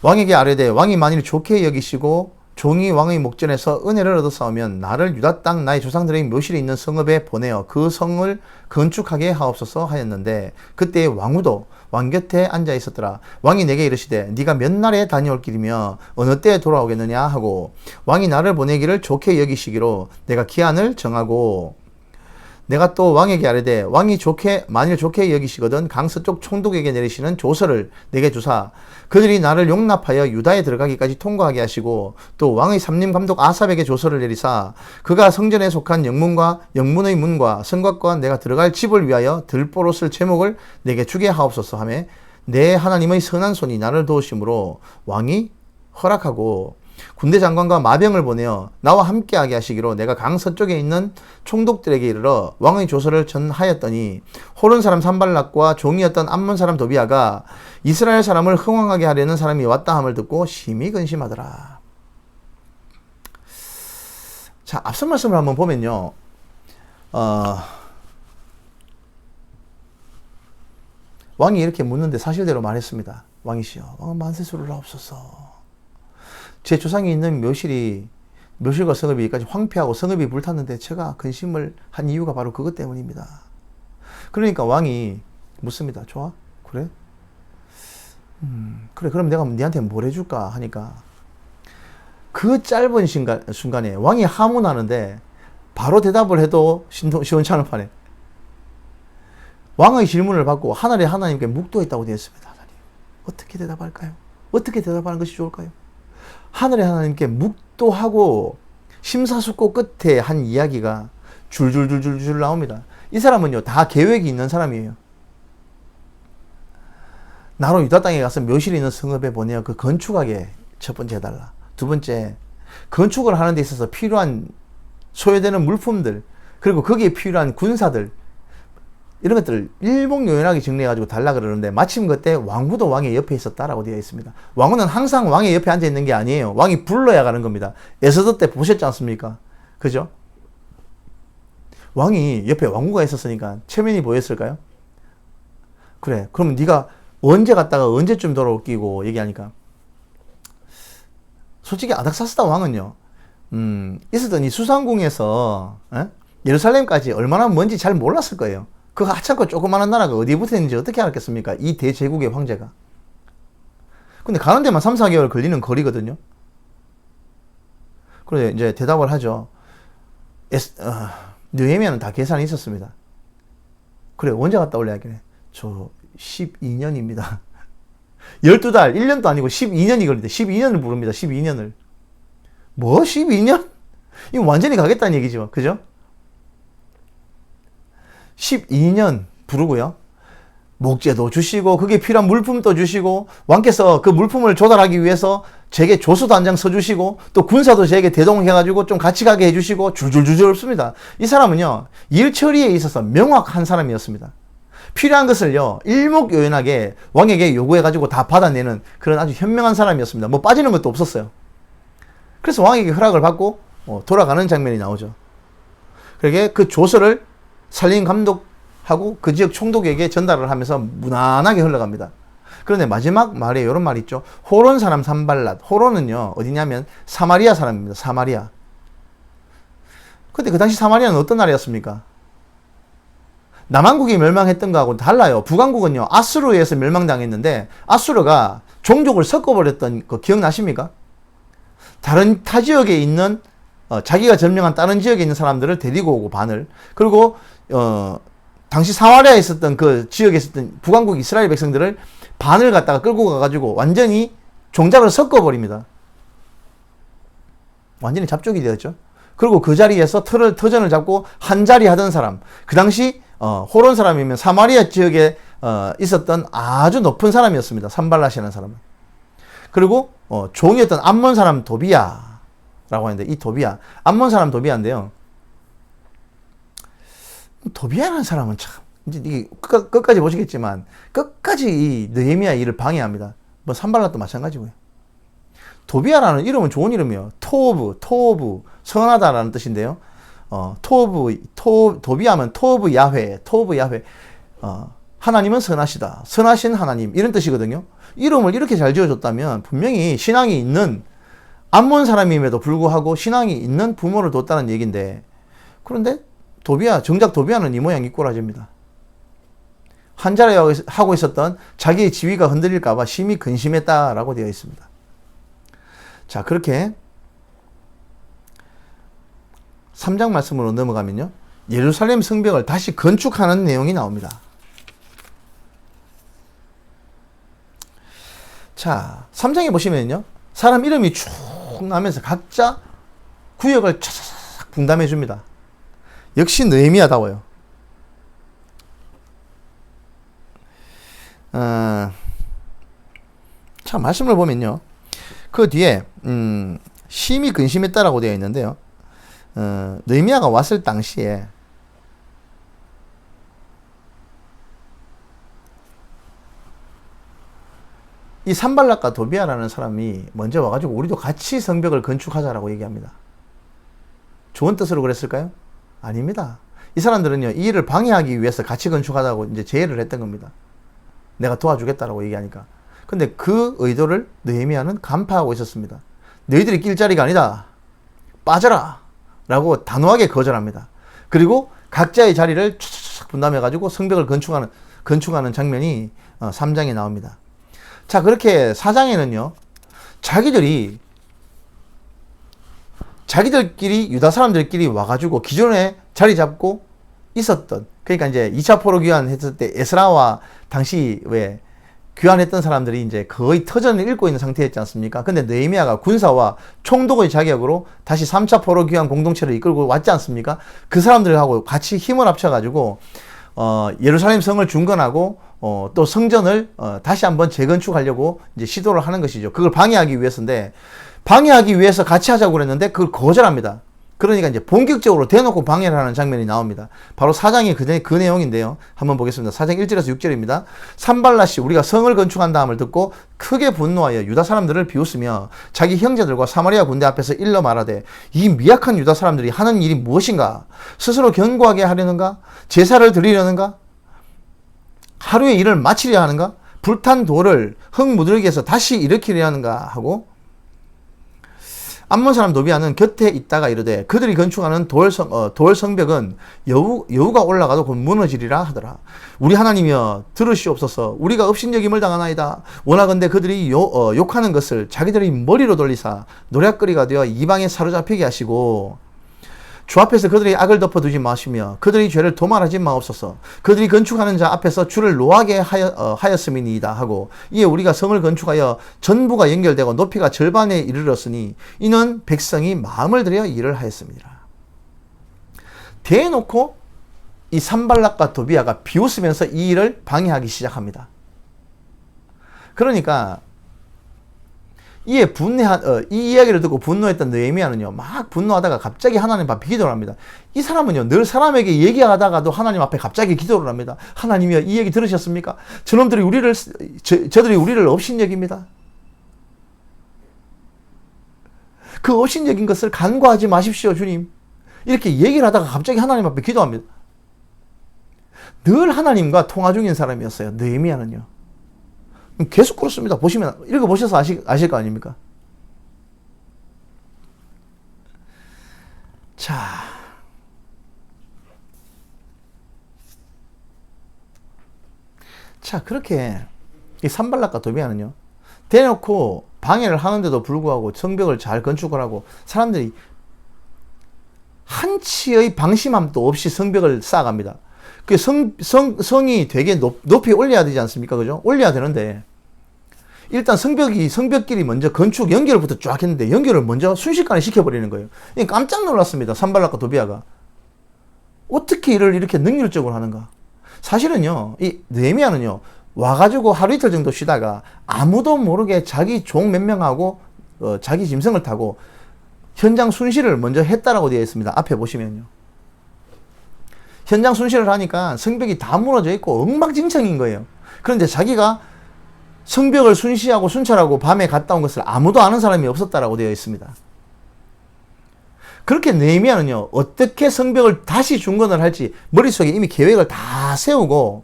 왕에게 아뢰되 왕이 만일 좋게 여기시고 종이 왕의 목전에서 은혜를 얻어싸우면 나를 유다 땅 나의 조상들의 묘실에 있는 성읍에 보내어 그 성을 건축하게 하옵소서 하였는데 그때 왕후도 왕 곁에 앉아 있었더라. 왕이 내게 이르시되 네가 몇 날에 다녀올 길이며 어느 때에 돌아오겠느냐 하고 왕이 나를 보내기를 좋게 여기시기로 내가 기한을 정하고 내가 또 왕에게 아뢰되 왕이 만일 좋게 여기시거든 강서쪽 총독에게 내리시는 조서를 내게 주사 그들이 나를 용납하여 유다에 들어가기까지 통과하게 하시고 또 왕의 삼림 감독 아삽에게 조서를 내리사 그가 성전에 속한 영문의 문과 성곽과 내가 들어갈 집을 위하여 들보로 쓸 제목을 내게 주게 하옵소서 하며 내 하나님의 선한 손이 나를 도우심으로 왕이 허락하고 군대 장관과 마병을 보내어 나와 함께하게 하시기로 내가 강서쪽에 있는 총독들에게 이르러 왕의 조서를 전하였더니 호른 사람 산발락과 종이었던 암몬 사람 도비아가 이스라엘 사람을 흥황하게 하려는 사람이 왔다 함을 듣고 심히 근심하더라. 자, 앞선 말씀을 한번 보면요, 왕이 이렇게 묻는데 사실대로 말했습니다. 왕이시여, 왕은 만세수를 하옵소서. 제 조상이 있는 묘실과 성읍이까지 황폐하고 성읍이 불탔는데 제가 근심을 한 이유가 바로 그것 때문입니다. 그러니까 왕이 묻습니다. 좋아? 그래? 그래, 그럼 내가 니한테 뭘 해줄까? 하니까 그 짧은 순간에 왕이 하문하는데 바로 대답을 해도 시원찮은 판에 왕의 질문을 받고 하늘의 하나님께 묵도했다고 되어 있습니다. 하나님, 어떻게 대답할까요? 어떻게 대답하는 것이 좋을까요? 하늘의 하나님께 묵도하고 심사숙고 끝에 한 이야기가 줄줄줄줄줄 나옵니다. 이 사람은요, 다 계획이 있는 사람이에요. 나로 유다 땅에 가서 묘실이 있는 성읍에 보내어 그 건축하게 첫 번째 해달라. 두 번째, 건축을 하는 데 있어서 필요한 소요되는 물품들, 그리고 거기에 필요한 군사들, 이런 것들을 일목요연하게 정리해가지고 달라 그러는데 마침 그때 왕후도 왕의 옆에 있었다라고 되어 있습니다. 왕후는 항상 왕의 옆에 앉아 있는 게 아니에요. 왕이 불러야 가는 겁니다. 에스더 때 보셨지 않습니까? 그죠? 왕이 옆에 왕후가 있었으니까 체면이 보였을까요? 그래, 그러면 네가 언제 갔다가 언제쯤 돌아올 끼고 얘기하니까 솔직히 아닥사스다 왕은요, 있었던 이 수상궁에서 예루살렘까지 얼마나 먼지 잘 몰랐을 거예요. 그 하찮고 조그마한 나라가 어디에 붙어 있는지 어떻게 알았겠습니까? 이 대제국의 황제가. 근데 가는 데만 3, 4개월 걸리는 거리거든요. 그래서 이제 대답을 하죠. 느헤미야는 다 계산이 있었습니다. 그래, 언제 갔다 올래? 하길래 저 12년입니다. 12달, 1년도 아니고 12년이 걸린대. 12년을 부릅니다. 12년을. 뭐? 12년? 이거 완전히 가겠다는 얘기죠. 그죠? 12년 부르고요. 목재도 주시고 그게 필요한 물품도 주시고 왕께서 그 물품을 조달하기 위해서 제게 조서도 한 장 써주시고 또 군사도 제게 대동해가지고 좀 같이 가게 해주시고 줄줄줄줄 없습니다. 이 사람은요, 일 처리에 있어서 명확한 사람이었습니다. 필요한 것을요, 일목요연하게 왕에게 요구해가지고 다 받아내는 그런 아주 현명한 사람이었습니다. 뭐 빠지는 것도 없었어요. 그래서 왕에게 허락을 받고 돌아가는 장면이 나오죠. 그러게 그 조서를 살림 감독하고 그 지역 총독에게 전달을 하면서 무난하게 흘러갑니다. 그런데 마지막 말에 이런 말이 있죠. 호론 사람 산발랏. 호론은요, 어디냐면 사마리아 사람입니다. 사마리아. 근데 그 당시 사마리아는 어떤 나라였습니까? 남한국이 멸망했던 거하고 달라요. 북한국은요, 아수르에 의해서 멸망당했는데 아수르가 종족을 섞어버렸던 거 기억나십니까? 다른 타 지역에 있는 자기가 점령한 다른 지역에 있는 사람들을 데리고 오고 반을, 그리고 당시 사마리아에 있었던 그 지역에 있었던 북왕국 이스라엘 백성들을 반을 갖다가 끌고 가가지고 완전히 종작을 섞어버립니다. 완전히 잡족이 되었죠. 그리고 그 자리에서 터전을 잡고 한 자리 하던 사람, 그 당시 호론 사람이면 사마리아 지역에 있었던 아주 높은 사람이었습니다. 산발랏이라는 사람은. 그리고 종이었던 암몬 사람 도비야라고 하는데, 이 도비야, 암몬 사람 도비야인데요. 도비야라는 사람은 참, 이제 이게 끝까지 보시겠지만 끝까지 이 느헤미야 일을 방해합니다. 뭐 산발랏도 마찬가지고요. 도비야라는 이름은 좋은 이름이에요. 토브, 선하다라는 뜻인데요. 도비야면 토브 야훼, 하나님은 선하시다, 선하신 하나님, 이런 뜻이거든요. 이름을 이렇게 잘 지어줬다면 분명히 신앙이 있는 암몬 사람임에도 불구하고 신앙이 있는 부모를 뒀다는 얘기인데, 그런데 정작 도비야는 이 모양 이 꼴아집니다. 한 자리 하고 있었던 자기의 지위가 흔들릴까봐 심히 근심했다라고 되어 있습니다. 자, 그렇게 3장 말씀으로 넘어가면요, 예루살렘 성벽을 다시 건축하는 내용이 나옵니다. 자, 3장에 보시면요, 사람 이름이 쭉 나면서 각자 구역을 촤촤 분담해 줍니다. 역시 느헤미야다워요. 자, 말씀을 보면요, 그 뒤에 심히 근심했다라고 되어 있는데요, 느헤미야가 왔을 당시에 이 산발랏과 도비야라는 사람이 먼저 와가지고 우리도 같이 성벽을 건축하자라고 얘기합니다. 좋은 뜻으로 그랬을까요? 아닙니다. 이 사람들은요, 이 일을 방해하기 위해서 같이 건축하자고 이제 제의를 했던 겁니다. 내가 도와주겠다라고 얘기하니까. 근데 그 의도를 느헤미야는 간파하고 있었습니다. 너희들이 낄 자리가 아니다. 빠져라. 라고 단호하게 거절합니다. 그리고 각자의 자리를 촥촥 분담해가지고 성벽을 건축하는 장면이 3장에 나옵니다. 자, 그렇게 4장에는요, 자기들끼리, 유다 사람들끼리 와가지고 기존에 자리 잡고 있었던, 그러니까 이제 2차 포로 귀환했을 때 에스라와 당시 왜 귀환했던 사람들이 이제 거의 터전을 읽고 있는 상태였지 않습니까? 근데 느헤미야가 군사와 총독의 자격으로 다시 3차 포로 귀환 공동체를 이끌고 왔지 않습니까? 그 사람들하고 같이 힘을 합쳐가지고, 예루살렘 성을 중건하고, 또 성전을, 다시 한번 재건축하려고 이제 시도를 하는 것이죠. 그걸 방해하기 위해서인데, 방해하기 위해서 같이 하자고 그랬는데, 그걸 거절합니다. 그러니까 이제 본격적으로 대놓고 방해를 하는 장면이 나옵니다. 바로 4장이 그 내용인데요. 한번 보겠습니다. 4장 1절에서 6절입니다. 산발랏이 우리가 성을 건축한 다음을 듣고 크게 분노하여 유다 사람들을 비웃으며 자기 형제들과 사마리아 군대 앞에서 일러 말하되 이 미약한 유다 사람들이 하는 일이 무엇인가? 스스로 견고하게 하려는가? 제사를 드리려는가? 하루의 일을 마치려 하는가? 불탄 돌을 흙 무들게 해서 다시 일으키려 하는가? 하고 암몬 사람 노비아는 곁에 있다가 이르되 그들이 건축하는 돌 성벽은 여우가 올라가도 곧 무너지리라 하더라. 우리 하나님이여 들으시옵소서. 우리가 업신여김을 당하나이다. 원하건대 그들이 욕하는 것을 자기들이 머리로 돌리사 노략거리가 되어 이방에 사로잡히게 하시고 주 앞에서 그들의 악을 덮어두지 마시며 그들의 죄를 도말하지 마옵소서. 그들이 건축하는 자 앞에서 주를 노하게 하였음이니이다 하고 이에 우리가 성을 건축하여 전부가 연결되고 높이가 절반에 이르렀으니 이는 백성이 마음을 들여 일을 하였습니다. 대놓고 이 산발락과 도비아가 비웃으면서 이 일을 방해하기 시작합니다. 그러니까 이 이야기를 듣고 분노했던 느헤미야는요, 막 분노하다가 갑자기 하나님 앞에 기도를 합니다. 이 사람은요, 늘 사람에게 얘기하다가도 하나님 앞에 갑자기 기도를 합니다. 하나님이여, 이 얘기 들으셨습니까? 저들이 우리를 업신여깁니다. 그 업신여긴 것을 간과하지 마십시오, 주님. 이렇게 얘기를 하다가 갑자기 하나님 앞에 기도합니다. 늘 하나님과 통화 중인 사람이었어요, 느헤미야는요. 계속 그렇습니다. 보시면, 읽어보셔서 아실 거 아닙니까? 자. 그렇게, 이 산발락과 도비아는요, 대놓고 방해를 하는데도 불구하고 성벽을 잘 건축을 하고, 사람들이 한치의 방심함도 없이 성벽을 쌓아갑니다. 그 성이 되게 높이 올려야 되지 않습니까? 그죠? 올려야 되는데, 일단 성벽끼리 먼저 건축 연결부터 쫙 했는데, 연결을 먼저 순식간에 시켜버리는 거예요. 깜짝 놀랐습니다. 산발락과 도비아가. 어떻게 일을 이렇게 능률적으로 하는가? 사실은요, 이 느헤미야는요, 와가지고 하루 이틀 정도 쉬다가 아무도 모르게 자기 종 몇 명하고, 자기 짐승을 타고 현장 순시를 먼저 했다라고 되어 있습니다. 앞에 보시면요. 현장 순시를 하니까 성벽이 다 무너져 있고 엉망진창인 거예요. 그런데 자기가 성벽을 순시하고 순찰하고 밤에 갔다 온 것을 아무도 아는 사람이 없었다라고 되어 있습니다. 그렇게 느헤미야는요, 어떻게 성벽을 다시 중건을 할지 머릿속에 이미 계획을 다 세우고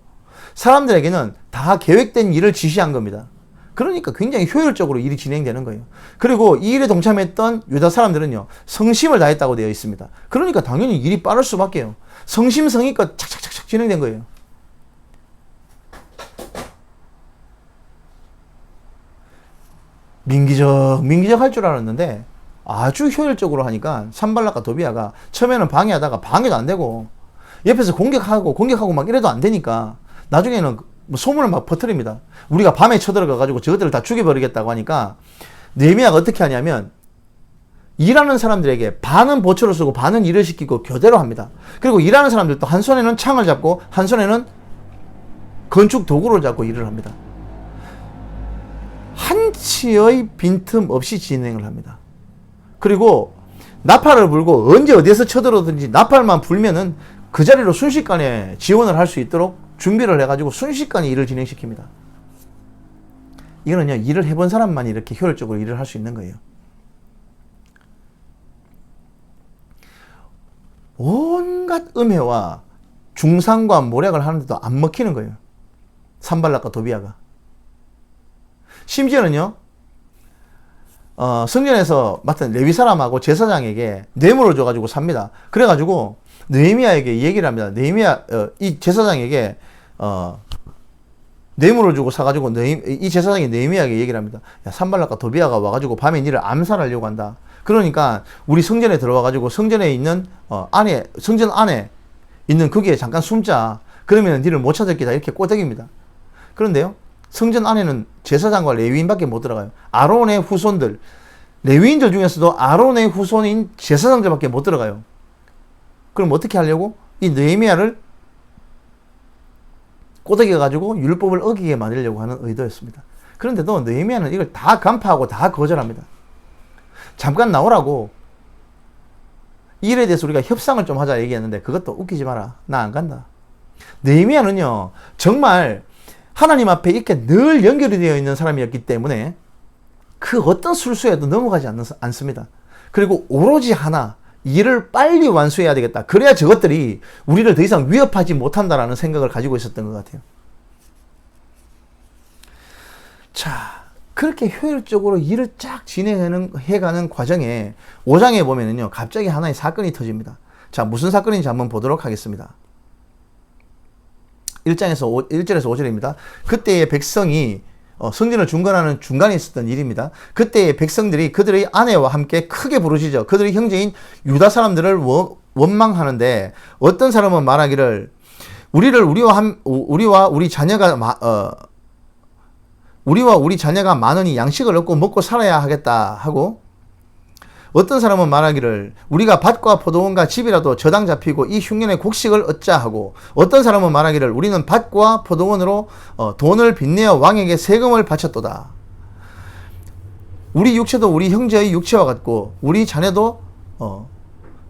사람들에게는 다 계획된 일을 지시한 겁니다. 그러니까 굉장히 효율적으로 일이 진행되는 거예요. 그리고 이 일에 동참했던 유다 사람들은요, 성심을 다했다고 되어 있습니다. 그러니까 당연히 일이 빠를 수밖에요. 성심성의껏 착착착착 진행된 거예요. 민기적 할 줄 알았는데 아주 효율적으로 하니까 산발락과 도비아가 처음에는 방해하다가 방해도 안 되고 옆에서 공격하고 막 이래도 안 되니까 나중에는 소문을 막 퍼뜨립니다. 우리가 밤에 쳐들어가가지고 저것들을 다 죽여버리겠다고 하니까 느헤미야가 어떻게 하냐면 일하는 사람들에게 반은 보초를 쓰고 반은 일을 시키고 교대로 합니다. 그리고 일하는 사람들도 한 손에는 창을 잡고 한 손에는 건축 도구를 잡고 일을 합니다. 한치의 빈틈 없이 진행을 합니다. 그리고 나팔을 불고 언제 어디에서 쳐들어든지 나팔만 불면은 그 자리로 순식간에 지원을 할 수 있도록 준비를 해가지고 순식간에 일을 진행시킵니다. 이거는요, 일을 해본 사람만 이렇게 효율적으로 일을 할 수 있는 거예요. 온갖 음해와 중상과 모략을 하는데도 안 먹히는 거예요. 산발락과 도비아가. 심지어는요, 성전에서 맡은 레위 사람하고 제사장에게 뇌물을 줘가지고 삽니다. 그래가지고 느헤미야에게 얘기를 합니다. 느헤미야 이 제사장에게 뇌물을 주고 사가지고 이 제사장이 느헤미야에게 얘기를 합니다. 야, 산발락과 도비아가 와가지고 밤에 니를 암살하려고 한다. 그러니까 우리 성전에 들어와가지고 성전에 있는 성전 안에 있는 거기에 잠깐 숨자. 그러면 니를 못 찾을 기다. 이렇게 꼬드깁니다. 그런데요, 성전 안에는 제사장과 레위인밖에 못 들어가요. 아론의 후손들, 레위인들 중에서도 아론의 후손인 제사장들밖에 못 들어가요. 그럼 어떻게 하려고? 이 느헤미야를 꼬드겨가지고 율법을 어기게 만들려고 하는 의도였습니다. 그런데도 느헤미야는 이걸 다 간파하고 다 거절합니다. 잠깐 나오라고. 이 일에 대해서 우리가 협상을 좀 하자 얘기했는데 그것도 웃기지 마라. 나 안 간다. 느헤미야는요, 정말 하나님 앞에 이렇게 늘 연결이 되어 있는 사람이었기 때문에 그 어떤 술수에도 넘어가지 않습니다. 그리고 오로지 하나, 일을 빨리 완수해야 되겠다. 그래야 저것들이 우리를 더 이상 위협하지 못한다라는 생각을 가지고 있었던 것 같아요. 자, 그렇게 효율적으로 일을 쫙 진행해가는 과정에 5장에 보면은요, 갑자기 하나의 사건이 터집니다. 자, 무슨 사건인지 한번 보도록 하겠습니다. 1절에서 5절입니다. 그때의 백성이 성전을 중건하는 중간에 있었던 일입니다. 그때의 백성들이 그들의 아내와 함께 크게 부르짖어 그들의 형제인 유다 사람들을 원망하는데 어떤 사람은 말하기를 우리와 우리 자녀가 많으니 양식을 얻고 먹고 살아야 하겠다 하고, 어떤 사람은 말하기를 우리가 밭과 포도원과 집이라도 저당 잡히고 이 흉년의 곡식을 얻자 하고, 어떤 사람은 말하기를 우리는 밭과 포도원으로 돈을 빚내어 왕에게 세금을 바쳤도다. 우리 육체도 우리 형제의 육체와 같고 우리 자녀도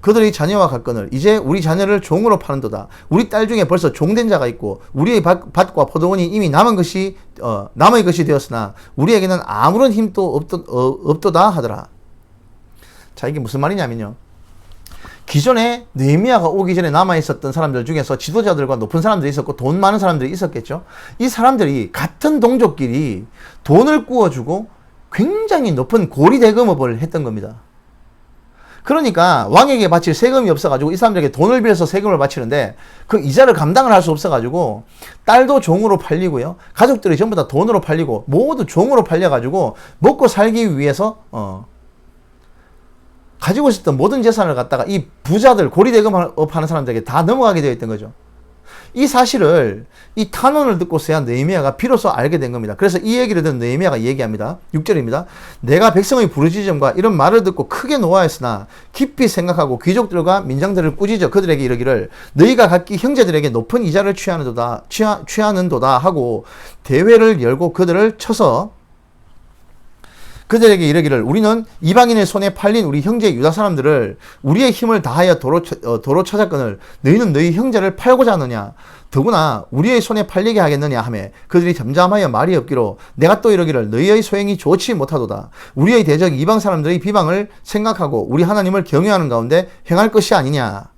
그들의 자녀와 같거늘 이제 우리 자녀를 종으로 파는도다. 우리 딸 중에 벌써 종된 자가 있고 우리의 밭과 포도원이 이미 남의 것이 되었으나 우리에게는 아무런 힘도 없도다 하더라. 자, 이게 무슨 말이냐면요, 기존에 느헤미야가 오기 전에 남아있었던 사람들 중에서 지도자들과 높은 사람들이 있었고 돈 많은 사람들이 있었겠죠. 이 사람들이 같은 동족끼리 돈을 꾸어주고 굉장히 높은 고리 대금업을 했던 겁니다. 그러니까 왕에게 바칠 세금이 없어가지고 이 사람들에게 돈을 빌려서 세금을 바치는데 그 이자를 감당을 할 수 없어가지고 딸도 종으로 팔리고요, 가족들이 전부 다 돈으로 팔리고 모두 종으로 팔려가지고 먹고 살기 위해서 가지고 있었던 모든 재산을 갖다가 이 부자들, 고리대금업 하는 사람들에게 다 넘어가게 되어 있던 거죠. 이 사실을, 이 탄원을 듣고서야 느헤미야가 비로소 알게 된 겁니다. 그래서 이 얘기를 듣는 느헤미야가 얘기합니다. 6절입니다. 내가 백성의 부르짖음과 이런 말을 듣고 크게 노하였으나 깊이 생각하고 귀족들과 민장들을 꾸짖어 그들에게 이르기를 너희가 각기 형제들에게 높은 이자를 취하는도다 하고 대회를 열고 그들을 쳐서 그들에게 이르기를 우리는 이방인의 손에 팔린 우리 형제 유다 사람들을 우리의 힘을 다하여 도로 찾았거늘 너희는 너희 형제를 팔고자 하느냐, 더구나 우리의 손에 팔리게 하겠느냐 하매 그들이 잠잠하여 말이 없기로 내가 또 이르기를 너희의 소행이 좋지 못하도다. 우리의 대적 이방 사람들의 비방을 생각하고 우리 하나님을 경외하는 가운데 행할 것이 아니냐.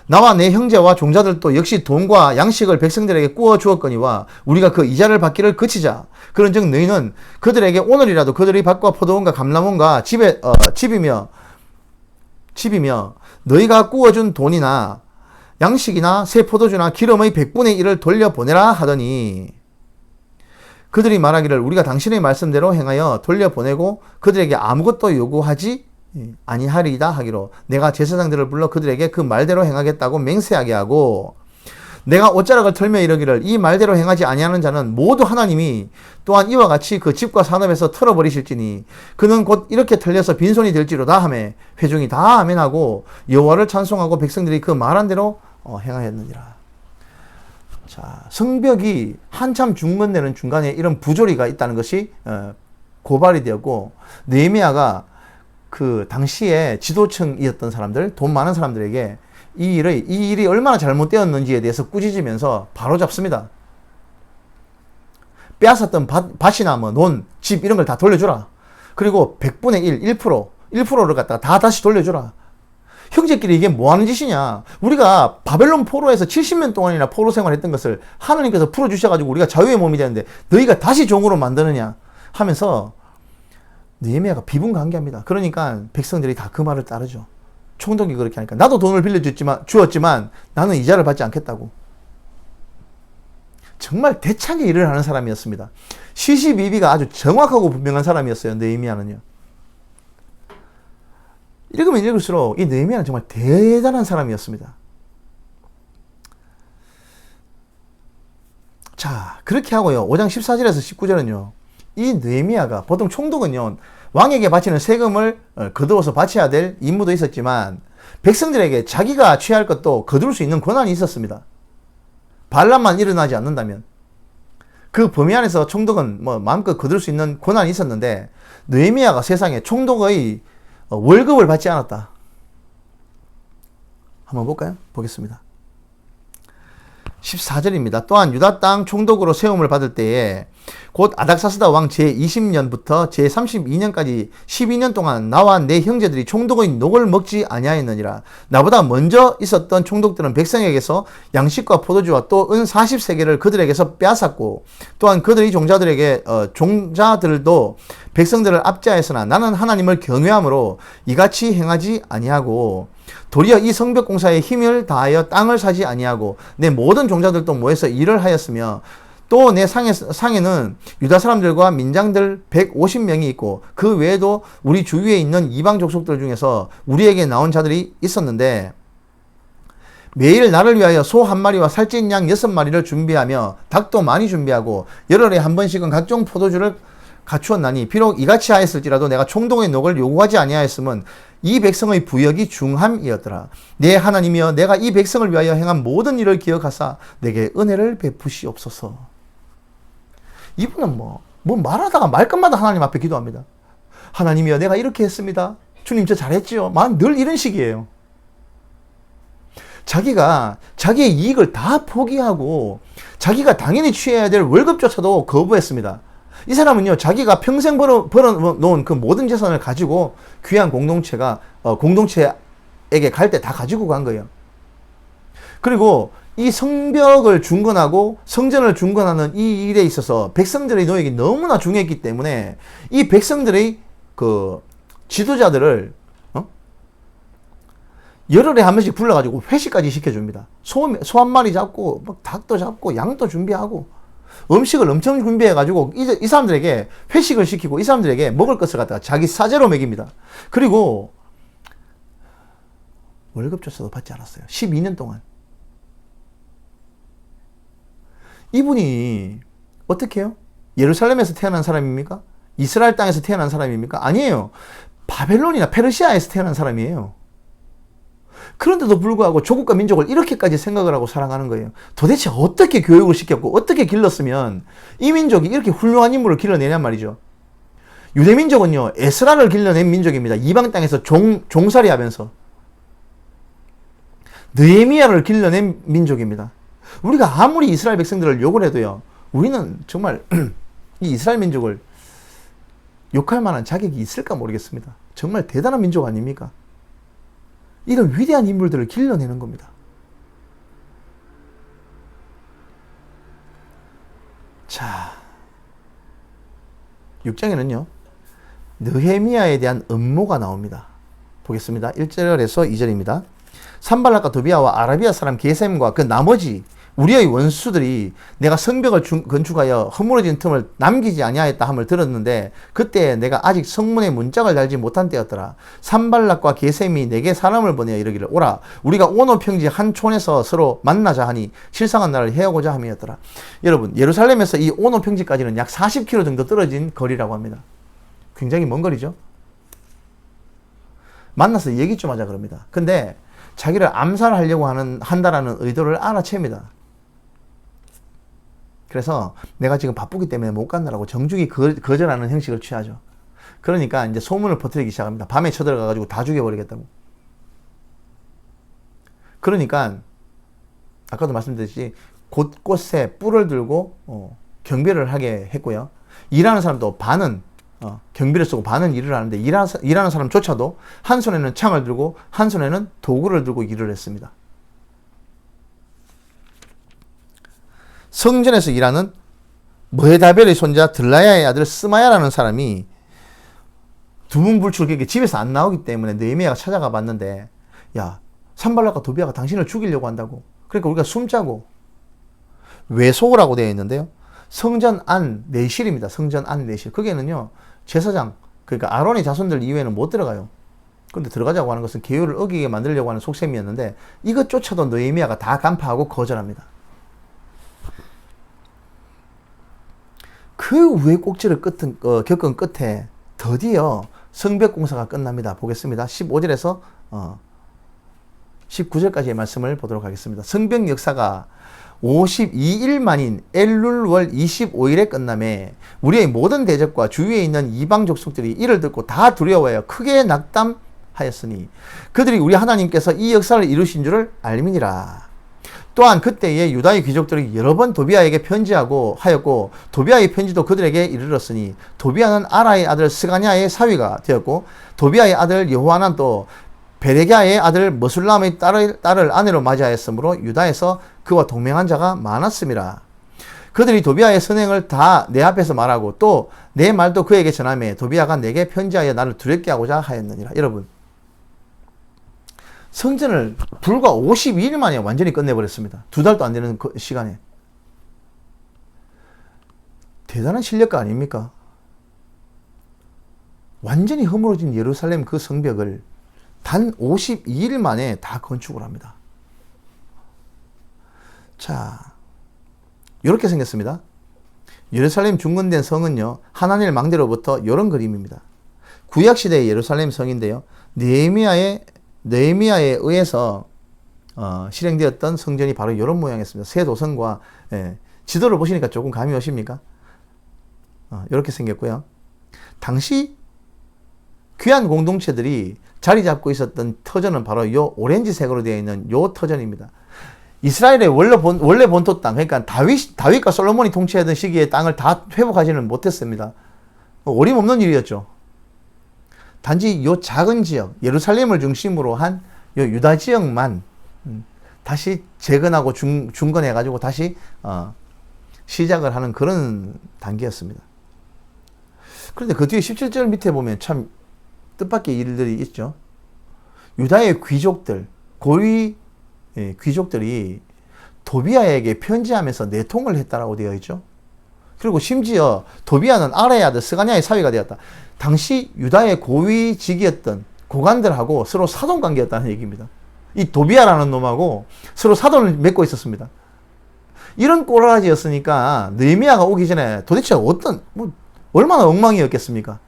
나와 내 형제와 종자들도 역시 돈과 양식을 백성들에게 꾸어 주었거니와 우리가 그 이자를 받기를 그치자. 그런즉 너희는 그들에게 오늘이라도 그들의 밭과 포도원과 감람원과 집이며 너희가 꾸어준 돈이나 양식이나 새 포도주나 기름의 100분의 1을 돌려보내라 하더니 그들이 말하기를 우리가 당신의 말씀대로 행하여 돌려보내고 그들에게 아무것도 요구하지 아니하리이다 하기로 내가 제사장들을 불러 그들에게 그 말대로 행하겠다고 맹세하게 하고 내가 옷자락을 털며 이르기를 이 말대로 행하지 아니하는 자는 모두 하나님이 또한 이와 같이 그 집과 산업에서 털어버리실지니 그는 곧 이렇게 털려서 빈손이 될지로다 하매 회중이 다 아멘하고 여호와를 찬송하고 백성들이 그 말한 대로 행하였느니라. 자, 성벽이 한참 중건되는 중간에 이런 부조리가 있다는 것이 고발이 되었고 느헤미야가 그 당시에 지도층이었던 사람들, 돈 많은 사람들에게 이 일이 얼마나 잘못되었는지에 대해서 꾸짖으면서 바로 잡습니다. 빼앗았던 밭이나 뭐 돈, 집 이런 걸 다 돌려주라. 그리고 100분의 1, 1%를 갖다가 다 다시 돌려주라. 형제끼리 이게 뭐 하는 짓이냐. 우리가 바벨론 포로에서 70년 동안이나 포로 생활했던 것을 하나님께서 풀어주셔가지고 우리가 자유의 몸이 되는데 너희가 다시 종으로 만드느냐 하면서 느헤미야가 비분간개합니다. 그러니까 백성들이 다 그 말을 따르죠. 총독이 그렇게 하니까 나도 돈을 주었지만 나는 이자를 받지 않겠다고. 정말 대차게 일을 하는 사람이었습니다. 시시비비가 아주 정확하고 분명한 사람이었어요. 느헤미야는요. 읽으면 읽을수록 이 느헤미야는 정말 대단한 사람이었습니다. 자, 그렇게 하고요. 5장 14절에서 19절은요. 이 느헤미야가 보통 총독은요. 왕에게 바치는 세금을 거두어서 바쳐야 될 임무도 있었지만 백성들에게 자기가 취할 것도 거둘 수 있는 권한이 있었습니다. 반란만 일어나지 않는다면 그 범위 안에서 총독은 뭐 마음껏 거둘 수 있는 권한이 있었는데 느헤미야가 세상에 총독의 월급을 받지 않았다. 한번 볼까요? 보겠습니다. 14절입니다. 또한 유다 땅 총독으로 세움을 받을 때에 곧 아닥사스다 왕 제20년부터 제32년까지 12년 동안 나와 내 형제들이 총독의 녹을 먹지 아니하였느니라. 나보다 먼저 있었던 총독들은 백성에게서 양식과 포도주와 또 은 40세계를 그들에게서 빼앗았고 또한 그들의 종자들도 백성들을 압제하였으나 나는 하나님을 경외함으로 이같이 행하지 아니하고 도리어 이 성벽 공사에 힘을 다하여 땅을 사지 아니하고 내 모든 종자들도 모여서 일을 하였으며 또 내 상에는 유다 사람들과 민장들 150명이 있고 그 외에도 우리 주위에 있는 이방 족속들 중에서 우리에게 나온 자들이 있었는데 매일 나를 위하여 소 한 마리와 살찐 양 6마리를 준비하며 닭도 많이 준비하고 열흘에 한 번씩은 각종 포도주를 갖추었나니 비록 이같이 하였을지라도 내가 총독의 녹을 요구하지 아니하였음은 이 백성의 부역이 중함이었더라. 내 하나님이여 내가 이 백성을 위하여 행한 모든 일을 기억하사 내게 은혜를 베푸시옵소서. 이분은 뭐 말하다가 말끝마다 하나님 앞에 기도합니다. 하나님이여 내가 이렇게 했습니다. 주님 저 잘했지요. 늘 이런 식이에요. 자기가 자기의 이익을 다 포기하고 자기가 당연히 취해야 될 월급조차도 거부했습니다. 이 사람은요, 자기가 평생 벌어놓은 그 모든 재산을 가지고 귀한 공동체에게 갈 때 다 가지고 간 거예요. 그리고 이 성벽을 중건하고 성전을 중건하는 이 일에 있어서 백성들의 노역이 너무나 중요했기 때문에 이 백성들의 그 지도자들을 열흘에 한 번씩 불러가지고 회식까지 시켜줍니다. 소 한 마리 잡고 닭도 잡고 양도 준비하고 음식을 엄청 준비해가지고 이 사람들에게 회식을 시키고 이 사람들에게 먹을 것을 갖다가 자기 사제로 먹입니다. 그리고 월급조차도 받지 않았어요. 12년 동안. 이분이 어떻게 해요? 예루살렘에서 태어난 사람입니까? 이스라엘 땅에서 태어난 사람입니까? 아니에요. 바벨론이나 페르시아에서 태어난 사람이에요. 그런데도 불구하고 조국과 민족을 이렇게까지 생각을 하고 살아가는 거예요. 도대체 어떻게 교육을 시켰고 어떻게 길렀으면 이 민족이 이렇게 훌륭한 인물을 길러내냔 말이죠. 유대민족은요, 에스라를 길러낸 민족입니다. 이방 땅에서 종살이 하면서. 느헤미야를 길러낸 민족입니다. 우리가 아무리 이스라엘 백성들을 욕을 해도요, 우리는 정말 이 이스라엘 민족을 욕할 만한 자격이 있을까 모르겠습니다. 정말 대단한 민족 아닙니까? 이런 위대한 인물들을 길러내는 겁니다. 자, 6장에는요, 느헤미야에 대한 음모가 나옵니다. 보겠습니다. 1절에서 2절입니다. 산발락과 도비아와 아라비아 사람 게셈과 그 나머지 우리의 원수들이 내가 성벽을 건축하여 허물어진 틈을 남기지 아니하였다 함을 들었는데 그때 내가 아직 성문에 문짝을 달지 못한 때였더라. 산발락과 게셈이 내게 사람을 보내어 이르기를 오라 우리가 오노 평지 한 촌에서 서로 만나자 하니 실상한 날을 해하고자 함이었더라. 여러분, 예루살렘에서 이 오노 평지까지는 약 40km 정도 떨어진 거리라고 합니다. 굉장히 먼 거리죠. 만나서 얘기 좀 하자 그럽니다. 근데 자기를 암살하려고 한다라는 의도를 알아챕니다. 그래서 내가 지금 바쁘기 때문에 못 간다라고 정중히 거절하는 형식을 취하죠. 그러니까 이제 소문을 퍼뜨리기 시작합니다. 밤에 쳐들어가가지고 다 죽여버리겠다고. 그러니까 아까도 말씀드렸듯이 곳곳에 뿔을 들고 경비를 하게 했고요. 일하는 사람도 반은 경비를 쓰고 반은 일을 하는데 일하는 사람조차도 한 손에는 창을 들고 한 손에는 도구를 들고 일을 했습니다. 성전에서 일하는 머헤다벨의 손자 들라야의 아들 스마야라는 사람이 두문불출 그게 집에서 안 나오기 때문에 느헤미야가 찾아가 봤는데, 야, 산발락과 도비아가 당신을 죽이려고 한다고. 그러니까 우리가 숨자고. 외소라고 되어 있는데요. 성전 안 내실입니다. 성전 안 내실. 거기에는요, 제사장, 그러니까 아론의 자손들 이외에는 못 들어가요. 근데 들어가자고 하는 것은 계율을 어기게 만들려고 하는 속셈이었는데, 이것조차도 느헤미야가 다 간파하고 거절합니다. 그 우여곡절을 겪은 끝에 드디어 성벽 공사가 끝납니다. 보겠습니다. 15절에서 19절까지의 말씀을 보도록 하겠습니다. 성벽 역사가 52일 만인 엘룰월 25일에 끝남에 우리의 모든 대적과 주위에 있는 이방 족속들이 이를 듣고 다 두려워하여 크게 낙담하였으니 그들이 우리 하나님께서 이 역사를 이루신 줄을 알미니라. 또한 그때에 유다의 귀족들이 여러 번 도비아에게 편지하고 하였고 도비아의 편지도 그들에게 이르렀으니 도비아는 아라의 아들 스가냐의 사위가 되었고 도비아의 아들 여호하난 또 베레갸의 아들 머술람의 딸을 아내로 맞이하였으므로 유다에서 그와 동맹한 자가 많았음이라. 그들이 도비아의 선행을 다 내 앞에서 말하고 또 내 말도 그에게 전하매 도비아가 내게 편지하여 나를 두렵게 하고자 하였느니라. 여러분, 성전을 불과 52일 만에 완전히 끝내버렸습니다. 2달도 안 되는 그 시간에. 대단한 실력가 아닙니까? 완전히 허물어진 예루살렘 그 성벽을 단 52일 만에 다 건축을 합니다. 자, 이렇게 생겼습니다. 예루살렘 중건된 성은요, 하나님의 망대로부터 이런 그림입니다. 구약시대의 예루살렘 성인데요, 느헤미야에 의해서 실행되었던 성전이 바로 이런 모양이었습니다. 새 도성과, 지도를 보시니까 조금 감이 오십니까? 이렇게 생겼고요. 당시 귀한 공동체들이 자리 잡고 있었던 터전은 바로 이 오렌지색으로 되어 있는 이 터전입니다. 이스라엘의 원래 본토 땅, 그러니까 다윗과 솔로몬이 통치하던 시기의 땅을 다 회복하지는 못했습니다. 어림없는 일이었죠. 단지 이 작은 지역, 예루살렘을 중심으로 한 이 유다 지역만 다시 재건하고 중건해가지고 다시 시작을 하는 그런 단계였습니다. 그런데 그 뒤에 17절 밑에 보면 참 뜻밖의 일들이 있죠. 유다의 귀족들, 고위 귀족들이 도비아에게 편지하면서 내통을 했다라고 되어 있죠. 그리고 심지어 도비아는 아라의 아들 스가냐의 사위가 되었다. 당시 유다의 고위직이었던 고관들하고 서로 사돈관계였다는 얘기입니다. 이 도비아라는 놈하고 서로 사돈을 맺고 있었습니다. 이런 꼬라지였으니까 느헤미야가 오기 전에 도대체 얼마나 엉망이었겠습니까?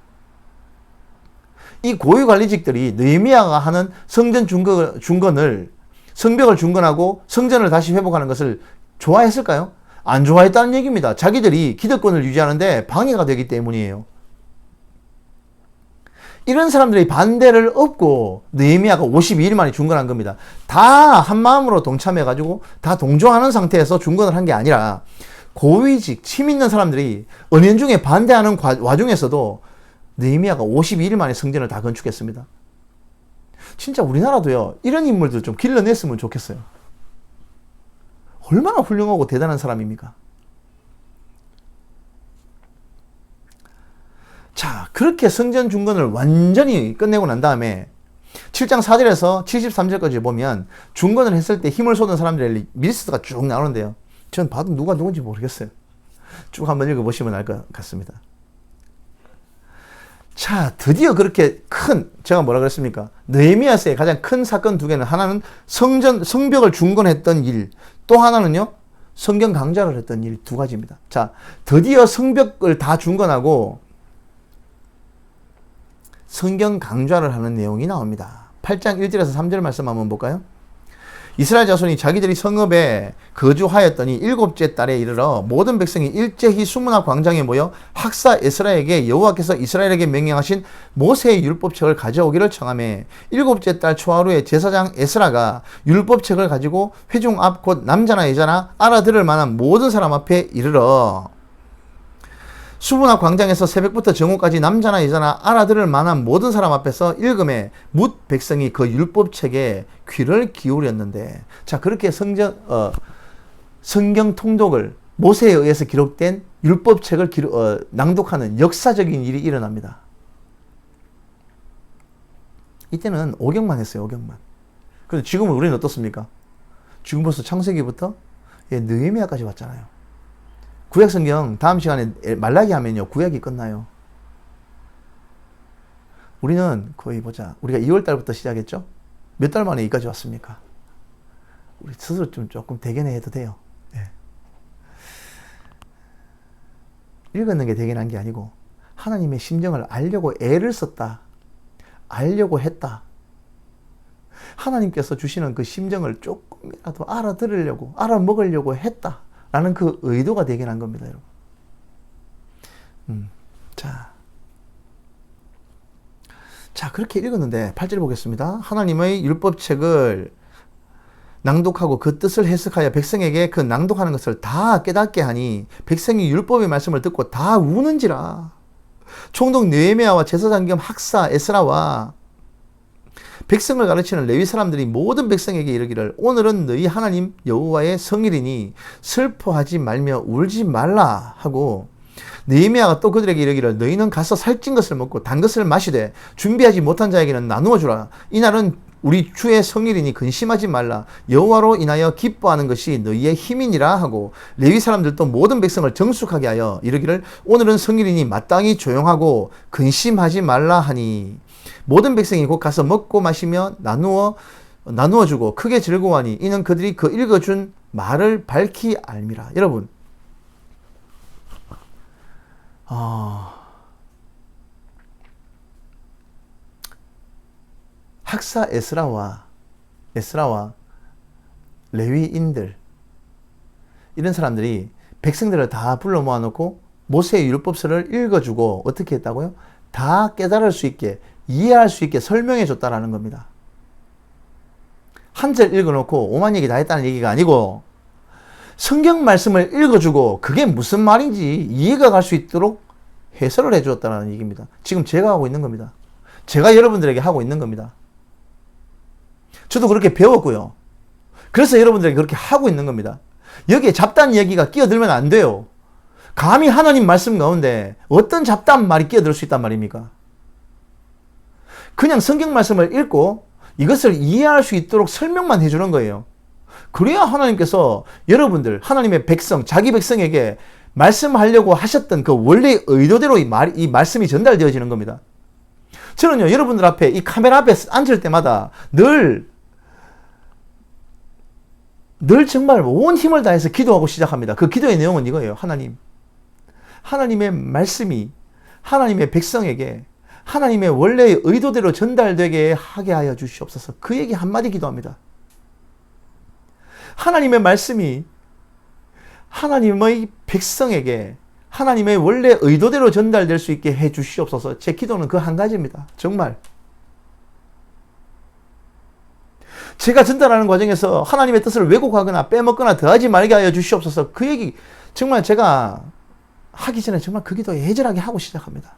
이 고위관리직들이 느헤미야가 하는 성전 중건을, 성벽을 중건하고 성전을 다시 회복하는 것을 좋아했을까요? 안 좋아했다는 얘기입니다. 자기들이 기득권을 유지하는데 방해가 되기 때문이에요. 이런 사람들의 반대를 업고 느헤미야가 52일 만에 중건한 겁니다. 다 한마음으로 동참해가지고 다 동조하는 상태에서 중건을 한 게 아니라 고위직, 침 있는 사람들이 은연중에 반대하는 와중에서도 느헤미야가 52일 만에 성전을 다 건축했습니다. 진짜 우리나라도요, 이런 인물들 좀 길러냈으면 좋겠어요. 얼마나 훌륭하고 대단한 사람입니까? 자, 그렇게 성전 중건을 완전히 끝내고 난 다음에 7장 4절에서 73절까지 보면 중건을 했을 때 힘을 쏟은 사람들의 리스트가 쭉 나오는데요. 전 봐도 누가 누군지 모르겠어요. 쭉 한번 읽어보시면 알 것 같습니다. 자, 드디어 그렇게 제가 뭐라 그랬습니까? 느헤미야서의 가장 큰 사건 두 개는, 하나는 성벽을 중건했던 일, 또 하나는요, 성경 강좌를 했던 일, 두 가지입니다. 자, 드디어 성벽을 다 중건하고 성경 강좌를 하는 내용이 나옵니다. 8장 1절에서 3절 말씀 한번 볼까요? 이스라엘 자손이 자기들이 성읍에 거주하였더니 7째 달에 이르러 모든 백성이 일제히 수문학 광장에 모여 학사 에스라에게 여호와께서 이스라엘에게 명령하신 모세의 율법책을 가져오기를 청하매 7째 달 초하루에 제사장 에스라가 율법책을 가지고 회중 앞 곧 남자나 여자나 알아들을 만한 모든 사람 앞에 이르러 수문학 광장에서 새벽부터 정오까지 남자나 여자나 알아들을 만한 모든 사람 앞에서 읽음에 뭇 백성이 그 율법책에 귀를 기울였는데, 자, 그렇게 성경 통독을 모세에 의해서 기록된 율법책을 낭독하는 역사적인 일이 일어납니다. 이때는 오경만 했어요. 오경만. 그런데 지금은 우리는 어떻습니까? 지금 벌써 창세기부터 느헤미야까지 왔잖아요. 구약성경 다음 시간에 말라기 하면요. 구약이 끝나요. 우리는 거의 보자. 우리가 2월 달부터 시작했죠? 몇 달 만에 여기까지 왔습니까? 우리 스스로 좀 조금 대견해도 돼요. 예. 읽었는 게 대견한 게 아니고 하나님의 심정을 알려고 애를 썼다. 알려고 했다. 하나님께서 주시는 그 심정을 조금이라도 알아들으려고, 알아먹으려고 했다. 라는 그 의도가 대견한 겁니다, 여러분. 자, 그렇게 읽었는데 8절 보겠습니다. 하나님의 율법책을 낭독하고 그 뜻을 해석하여 백성에게 그 낭독하는 것을 다 깨닫게 하니 백성이 율법의 말씀을 듣고 다 우는지라. 총독 느헤미야와 제사장 겸 학사 에스라와 백성을 가르치는 레위 사람들이 모든 백성에게 이르기를 오늘은 너희 하나님 여호와의 성일이니 슬퍼하지 말며 울지 말라 하고 느헤미야가 또 그들에게 이르기를 너희는 가서 살찐 것을 먹고 단 것을 마시되 준비하지 못한 자에게는 나누어 주라. 이날은 우리 주의 성일이니 근심하지 말라. 여호와로 인하여 기뻐하는 것이 너희의 힘이니라 하고 레위 사람들도 모든 백성을 정숙하게 하여 이르기를 오늘은 성일이니 마땅히 조용하고 근심하지 말라 하니 모든 백성이 곧 가서 먹고 마시며 나누어 주고 크게 즐거워하니 이는 그들이 그 읽어준 말을 밝히 알미라. 여러분, 학사 에스라와 레위인들 이런 사람들이 백성들을 다 불러 모아놓고 모세의 율법서를 읽어주고 어떻게 했다고요? 다 깨달을 수 있게 이해할 수 있게 설명해 줬다라는 겁니다. 한 절 읽어놓고 오만 얘기 다 했다는 얘기가 아니고 성경 말씀을 읽어주고 그게 무슨 말인지 이해가 갈 수 있도록 해설을 해주었다는 얘기입니다. 지금 제가 하고 있는 겁니다. 제가 여러분들에게 하고 있는 겁니다. 저도 그렇게 배웠고요. 그래서 여러분들에게 그렇게 하고 있는 겁니다. 여기에 잡다한 얘기가 끼어들면 안 돼요. 감히 하나님 말씀 가운데 어떤 잡다한 말이 끼어들 수 있단 말입니까? 그냥 성경 말씀을 읽고 이것을 이해할 수 있도록 설명만 해주는 거예요. 그래야 하나님께서 여러분들, 하나님의 백성, 자기 백성에게 말씀하려고 하셨던 그 원래의 의도대로 이 말씀이 전달되어지는 겁니다. 저는요, 여러분들 앞에 이 카메라 앞에 앉을 때마다 늘 정말 온 힘을 다해서 기도하고 시작합니다. 그 기도의 내용은 이거예요. 하나님의 말씀이 하나님의 백성에게 하나님의 원래의 의도대로 전달되게 하게 하여 주시옵소서. 그 얘기 한마디 기도합니다. 하나님의 말씀이 하나님의 백성에게 하나님의 원래 의도대로 전달될 수 있게 해 주시옵소서. 제 기도는 그 한 가지입니다. 정말. 제가 전달하는 과정에서 하나님의 뜻을 왜곡하거나 빼먹거나 더하지 말게 하여 주시옵소서. 그 얘기 정말 제가 하기 전에 정말 그 기도 애절하게 하고 시작합니다.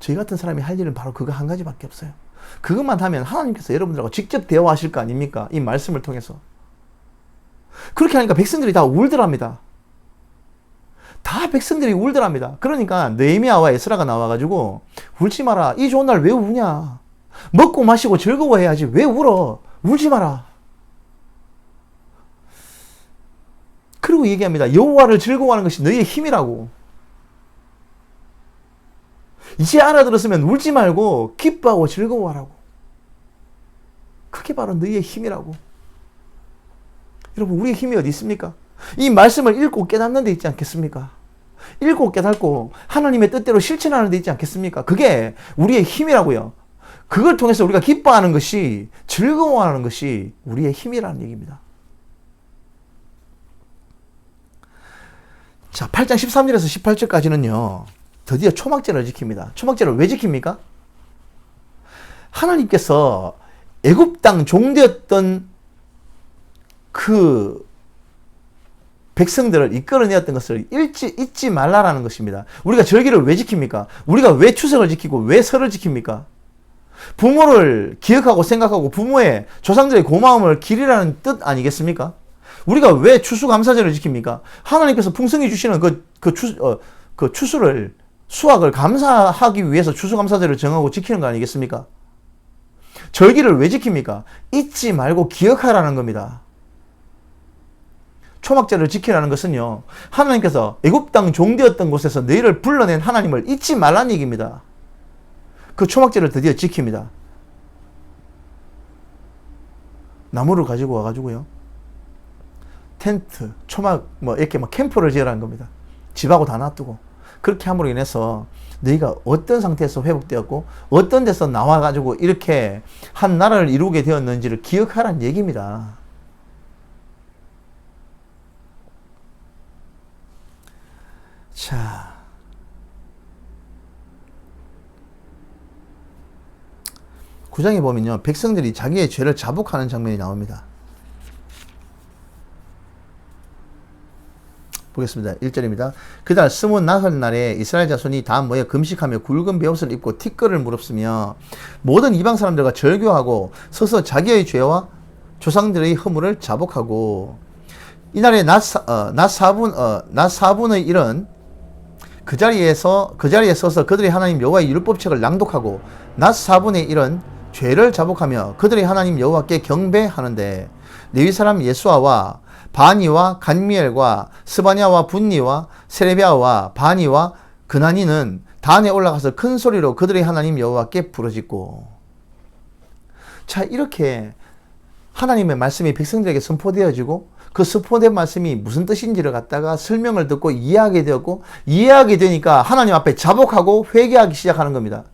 저희 같은 사람이 할 일은 바로 그거 한 가지밖에 없어요. 그것만 하면 하나님께서 여러분들하고 직접 대화하실 거 아닙니까? 이 말씀을 통해서. 그렇게 하니까 백성들이 다 울더랍니다. 다 백성들이 울더랍니다. 그러니까 느헤미야와 에스라가 나와가지고 울지 마라. 이 좋은 날 왜 우냐? 먹고 마시고 즐거워해야지. 왜 울어? 울지 마라. 그리고 얘기합니다. 여호와를 즐거워하는 것이 너희의 힘이라고. 이제 알아들었으면 울지 말고 기뻐하고 즐거워하라고. 그게 바로 너희의 힘이라고. 여러분, 우리의 힘이 어디 있습니까? 이 말씀을 읽고 깨닫는 데 있지 않겠습니까? 읽고 깨닫고 하나님의 뜻대로 실천하는 데 있지 않겠습니까? 그게 우리의 힘이라고요. 그걸 통해서 우리가 기뻐하는 것이, 즐거워하는 것이 우리의 힘이라는 얘기입니다. 자, 8장 13절에서 18절까지는요, 드디어 초막절을 지킵니다. 초막절을 왜 지킵니까? 하나님께서 애굽 땅 종되었던 그 백성들을 이끌어내었던 것을 잊지 말라라는 것입니다. 우리가 절기를 왜 지킵니까? 우리가 왜 추석을 지키고 왜 설을 지킵니까? 부모를 기억하고 생각하고 부모의 조상들의 고마움을 기리라는 뜻 아니겠습니까? 우리가 왜 추수감사절을 지킵니까? 하나님께서 풍성히 주시는 그 추수를 수확을 감사하기 위해서 추수감사절을 정하고 지키는 거 아니겠습니까? 절기를 왜 지킵니까? 잊지 말고 기억하라는 겁니다. 초막절을 지키라는 것은요, 하나님께서 애굽 땅 종되었던 곳에서 너희를 불러낸 하나님을 잊지 말라는 얘기입니다. 그 초막절을 드디어 지킵니다. 나무를 가지고 와가지고요, 텐트, 초막, 이렇게 캠프를 지으라는 겁니다. 집하고 다 놔두고. 그렇게 함으로 인해서 너희가 어떤 상태에서 회복되었고, 어떤 데서 나와가지고 이렇게 한 나라를 이루게 되었는지를 기억하라는 얘기입니다. 자, 9장에 보면요, 백성들이 자기의 죄를 자복하는 장면이 나옵니다. 보겠습니다. 1절입니다. 그달 스무 나흘 날에 이스라엘 자손이 다 모여 금식하며 굵은 베옷을 입고 티끌을 무릅쓰며 모든 이방 사람들과 절교하고 서서 자기의 죄와 조상들의 허물을 자복하고, 이날에 낮 4분의 1은 그 자리에 서서 그들의 하나님 여호와의 율법책을 낭독하고, 낮 4분의 1은 죄를 자복하며 그들의 하나님 여호와께 경배하는데, 레위 사람 예수아와 바니와 간미엘과 스바냐와 분니와 세레비아와 바니와 그나니는 단에 올라가서 큰 소리로 그들의 하나님 여호와께 부르짖고. 자, 이렇게 하나님의 말씀이 백성들에게 선포되어지고, 그 선포된 말씀이 무슨 뜻인지를 갖다가 설명을 듣고 이해하게 되었고, 이해하게 되니까 하나님 앞에 자복하고 회개하기 시작하는 겁니다.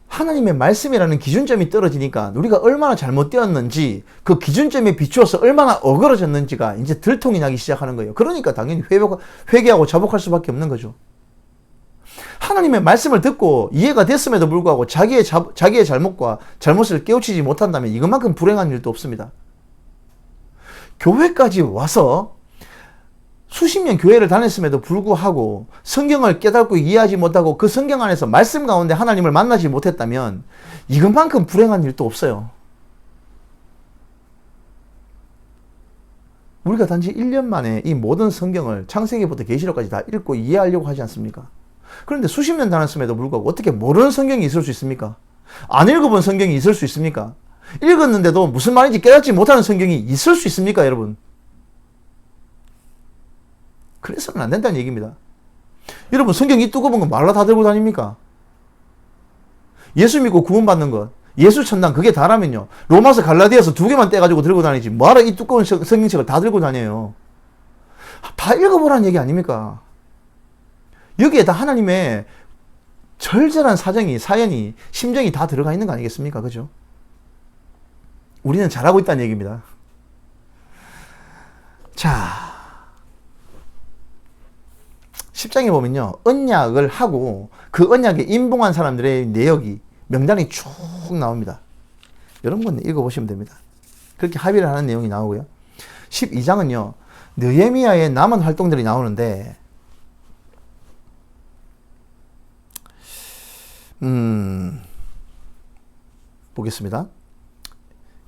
하나님의 말씀이라는 기준점이 떨어지니까 우리가 얼마나 잘못되었는지, 그 기준점에 비추어서 얼마나 어그러졌는지가 이제 들통이 나기 시작하는 거예요. 그러니까 당연히 회개하고 자복할 수밖에 없는 거죠. 하나님의 말씀을 듣고 이해가 됐음에도 불구하고 자기의 잘못과 잘못을 깨우치지 못한다면 이것만큼 불행한 일도 없습니다. 교회까지 와서 수십 년 교회를 다녔음에도 불구하고 성경을 깨닫고 이해하지 못하고 그 성경 안에서 말씀 가운데 하나님을 만나지 못했다면 이것만큼 불행한 일도 없어요. 우리가 단지 1년 만에 이 모든 성경을 창세기부터 계시록까지 다 읽고 이해하려고 하지 않습니까? 그런데 수십 년 다녔음에도 불구하고 어떻게 모르는 성경이 있을 수 있습니까? 안 읽어본 성경이 있을 수 있습니까? 읽었는데도 무슨 말인지 깨닫지 못하는 성경이 있을 수 있습니까, 여러분? 그래서는 안 된다는 얘기입니다. 여러분, 성경 이 두꺼운 거 말로 다 들고 다닙니까? 예수 믿고 구원받는 것, 예수 천당 그게 다라면요, 로마서 갈라디아서 2개만 떼가지고 들고 다니지 뭐하러 이 두꺼운 성경책을 다 들고 다녀요. 다 읽어보라는 얘기 아닙니까? 여기에 다 하나님의 절절한 사연이, 심정이 다 들어가 있는 거 아니겠습니까? 그죠? 우리는 잘하고 있다는 얘기입니다. 자, 10장에 보면요, 언약을 하고 그 언약에 임봉한 사람들의 내역이, 명단이 쭉 나옵니다. 여러분 읽어보시면 됩니다. 그렇게 합의를 하는 내용이 나오고요. 12장은요, 느헤미야의 남은 활동들이 나오는데, 보겠습니다.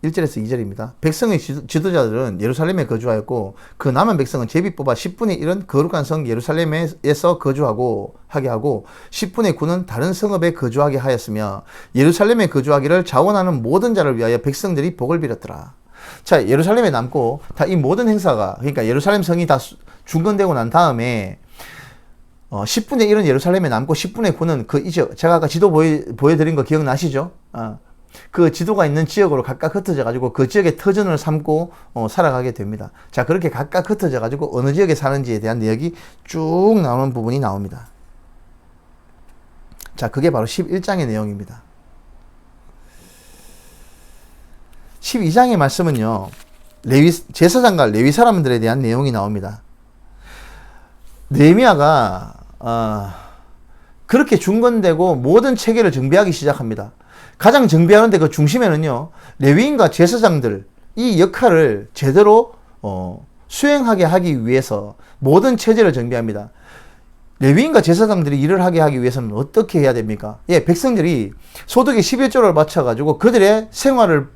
1절에서 2절입니다. 백성의 지도자들은 예루살렘에 거주하였고, 그 남은 백성은 제비 뽑아 10분의 1은 거룩한 성 예루살렘에서 거주하고 하게 하고 10분의 9는 다른 성읍에 거주하게 하였으며, 예루살렘에 거주하기를 자원하는 모든 자를 위하여 백성들이 복을 빌었더라. 자, 예루살렘에 남고 다 이 모든 행사가, 그러니까 예루살렘 성이 다 중건되고 난 다음에 10분의 1은 예루살렘에 남고 10분의 9는 그 이제 제가 아까 지도 보여드린 거 기억나시죠? 그 지도가 있는 지역으로 각각 흩어져 가지고 그 지역의 터전을 삼고 살아가게 됩니다. 자, 그렇게 각각 흩어져 가지고 어느 지역에 사는지에 대한 내역이 쭉 나오는 부분이 나옵니다. 자, 그게 바로 11장의 내용입니다. 12장의 말씀은요, 제사장과 레위 사람들에 대한 내용이 나옵니다. 느헤미야가 그렇게 중건되고 모든 체계를 정비하기 시작합니다. 가장 정비하는데 그 중심에는요, 레위인과 제사장들, 이 역할을 제대로 수행하게 하기 위해서 모든 체제를 정비합니다. 레위인과 제사장들이 일을 하게 하기 위해서는 어떻게 해야 됩니까? 예, 백성들이 소득의 11조를 바쳐가지고 그들의 생활을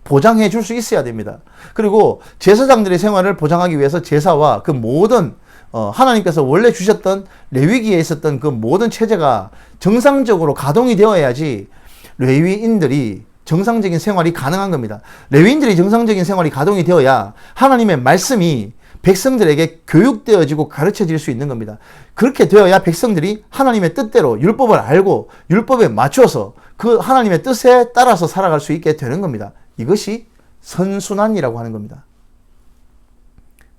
보장해 줄 수 있어야 됩니다. 그리고 제사장들의 생활을 보장하기 위해서 제사와 그 모든 하나님께서 원래 주셨던 레위기에 있었던 그 모든 체제가 정상적으로 가동이 되어야지 레위인들이 정상적인 생활이 가능한 겁니다. 레위인들이 정상적인 생활이 가동이 되어야 하나님의 말씀이 백성들에게 교육되어지고 가르쳐질 수 있는 겁니다. 그렇게 되어야 백성들이 하나님의 뜻대로 율법을 알고 율법에 맞춰서 그 하나님의 뜻에 따라서 살아갈 수 있게 되는 겁니다. 이것이 선순환이라고 하는 겁니다.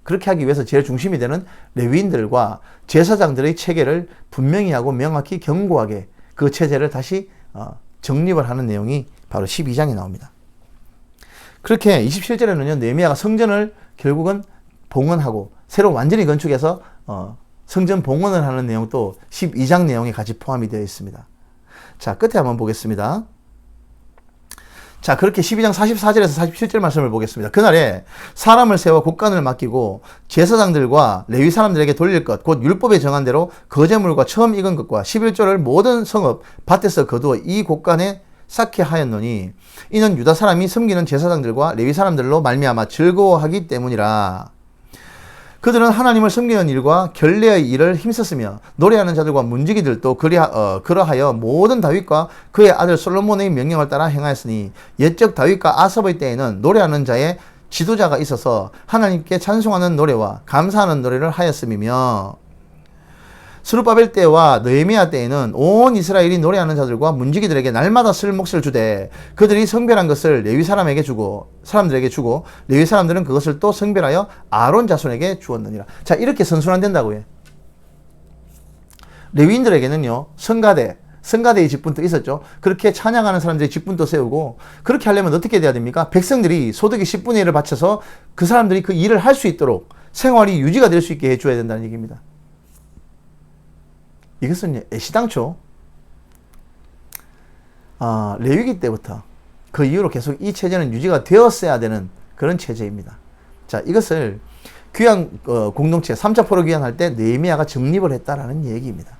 그렇게 하기 위해서 제일 중심이 되는 레위인들과 제사장들의 체계를 분명히 하고 명확히 견고하게 그 체제를 다시 정립을 하는 내용이 바로 12장에 나옵니다. 그렇게 27절에는요, 느헤미야가 성전을 결국은 봉헌하고 새로 완전히 건축해서 성전 봉헌을 하는 내용도 12장 내용에 같이 포함이 되어 있습니다. 자, 끝에 한번 보겠습니다. 자, 그렇게 12장 44절에서 47절 말씀을 보겠습니다. 그날에 사람을 세워 곡간을 맡기고 제사장들과 레위 사람들에게 돌릴 것, 곧 율법에 정한 대로 거제물과 처음 익은 것과 11조를 모든 성읍 밭에서 거두어 이 곡간에 쌓게 하였노니 이는 유다 사람이 섬기는 제사장들과 레위 사람들로 말미암아 즐거워하기 때문이라. 그들은 하나님을 섬기는 일과 결례의 일을 힘썼으며 노래하는 자들과 문지기들도 그러하여 모든 다윗과 그의 아들 솔로몬의 명령을 따라 행하였으니 옛적 다윗과 아삽의 때에는 노래하는 자의 지도자가 있어서 하나님께 찬송하는 노래와 감사하는 노래를 하였음이며 스룹바벨 때와 느헤미야 때에는 온 이스라엘이 노래하는 자들과 문지기들에게 날마다 쓸 몫을 주되 그들이 성별한 것을 레위 사람들에게 주고 레위 사람들은 그것을 또 성별하여 아론 자손에게 주었느니라. 자, 이렇게 선순환된다고요. 레위인들에게는요, 성가대의 직분도 있었죠. 그렇게 찬양하는 사람들의 직분도 세우고, 그렇게 하려면 어떻게 돼야 됩니까? 백성들이 소득의 10분의 1을 바쳐서 그 사람들이 그 일을 할 수 있도록 생활이 유지가 될 수 있게 해줘야 된다는 얘기입니다. 이것은 애시당초 레위기 때부터 그 이후로 계속 이 체제는 유지가 되었어야 되는 그런 체제입니다. 자, 이것을 귀환 공동체 3차 포로 귀환할 때 느헤미야가 정립을 했다라는 얘기입니다.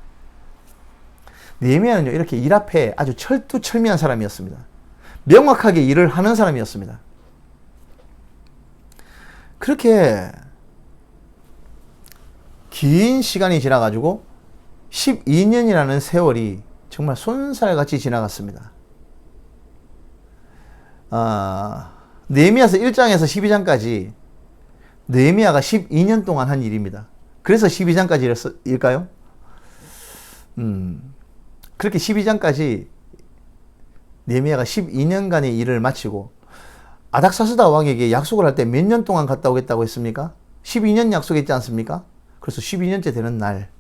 느헤미야는요, 이렇게 일 앞에 아주 철두철미한 사람이었습니다. 명확하게 일을 하는 사람이었습니다. 그렇게 긴 시간이 지나가지고 12년이라는 세월이 정말 손살같이 지나갔습니다. 느헤미야서 1장에서 12장까지 느헤미야가 12년 동안 한 일입니다. 그래서 12장까지일까요? 그렇게 12장까지 느헤미야가 12년간의 일을 마치고 아닥사스다 왕에게 약속을 할 때 몇 년 동안 갔다 오겠다고 했습니까? 12년 약속했지 않습니까? 그래서 12년째 되는 날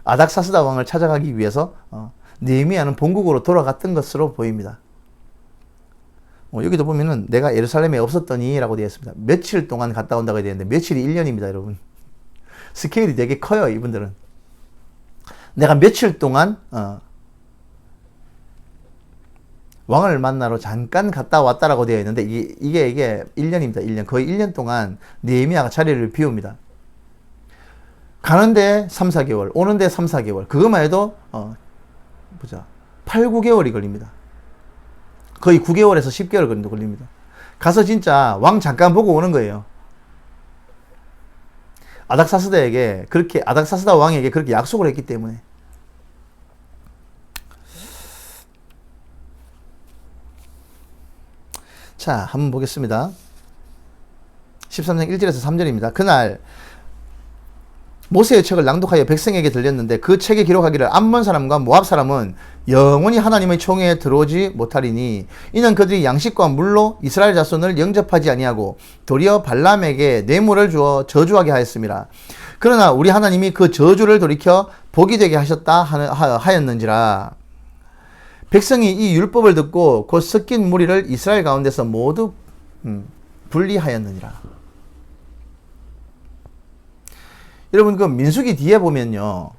아닥사스다 왕을 찾아가기 위해서 느헤미야는 본국으로 돌아갔던 것으로 보입니다. 여기도 보면은 내가 예루살렘에 없었더니 라고 되어 있습니다. 며칠 동안 갔다 온다고 되어 있는데 며칠이 1년입니다, 여러분. 스케일이 되게 커요, 이분들은. 내가 며칠 동안 왕을 만나러 잠깐 갔다 왔다라고 되어 있는데 이게 1년입니다. 1년. 거의 1년 동안 느헤미야가 자리를 비웁니다. 가는데 3, 4개월, 오는데 3, 4개월. 그것만 해도 8, 9개월이 걸립니다. 거의 9개월에서 10개월 정도 걸립니다. 가서 진짜 왕 잠깐 보고 오는 거예요. 아닥사스다 왕에게 그렇게 약속을 했기 때문에. 자, 한번 보겠습니다. 13장 1절에서 3절입니다. 그날 모세의 책을 낭독하여 백성에게 들렸는데 그 책에 기록하기를 암몬 사람과 모압 사람은 영원히 하나님의 총회에 들어오지 못하리니 이는 그들이 양식과 물로 이스라엘 자손을 영접하지 아니하고 도리어 발람에게 뇌물을 주어 저주하게 하였습니다. 그러나 우리 하나님이 그 저주를 돌이켜 복이 되게 하셨다 하였는지라. 백성이 이 율법을 듣고 곧 섞인 무리를 이스라엘 가운데서 모두 분리하였느니라. 여러분, 그 민수기 뒤에 보면요,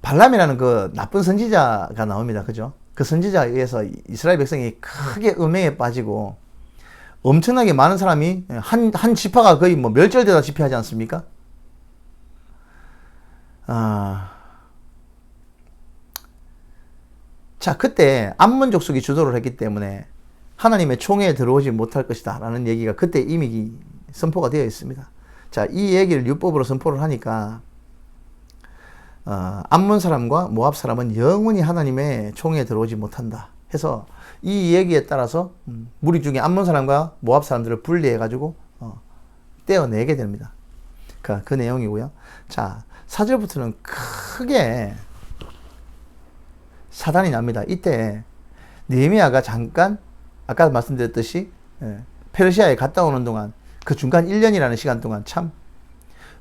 발람이라는 그 나쁜 선지자가 나옵니다. 그죠? 그 선지자에 의해서 이스라엘 백성이 크게 음행에 빠지고 엄청나게 많은 사람이 한 지파가 거의 뭐 멸절되다시피 하지 않습니까? 자, 그때 암몬 족속이 주도를 했기 때문에 하나님의 총회에 들어오지 못할 것이다 라는 얘기가 그때 이미 선포가 되어 있습니다. 자, 이 얘기를 율법으로 선포를 하니까 암몬 사람과 모압 사람은 영원히 하나님의 총에 들어오지 못한다 해서 이 얘기에 따라서 무리 중에 암몬 사람과 모압 사람들을 분리해 가지고 떼어내게 됩니다. 그 내용이고요. 자, 4절부터는 크게 사단이 납니다. 이때 느헤미야가 잠깐 아까 말씀드렸듯이 페르시아에 갔다 오는 동안 그 중간 1년이라는 시간 동안 참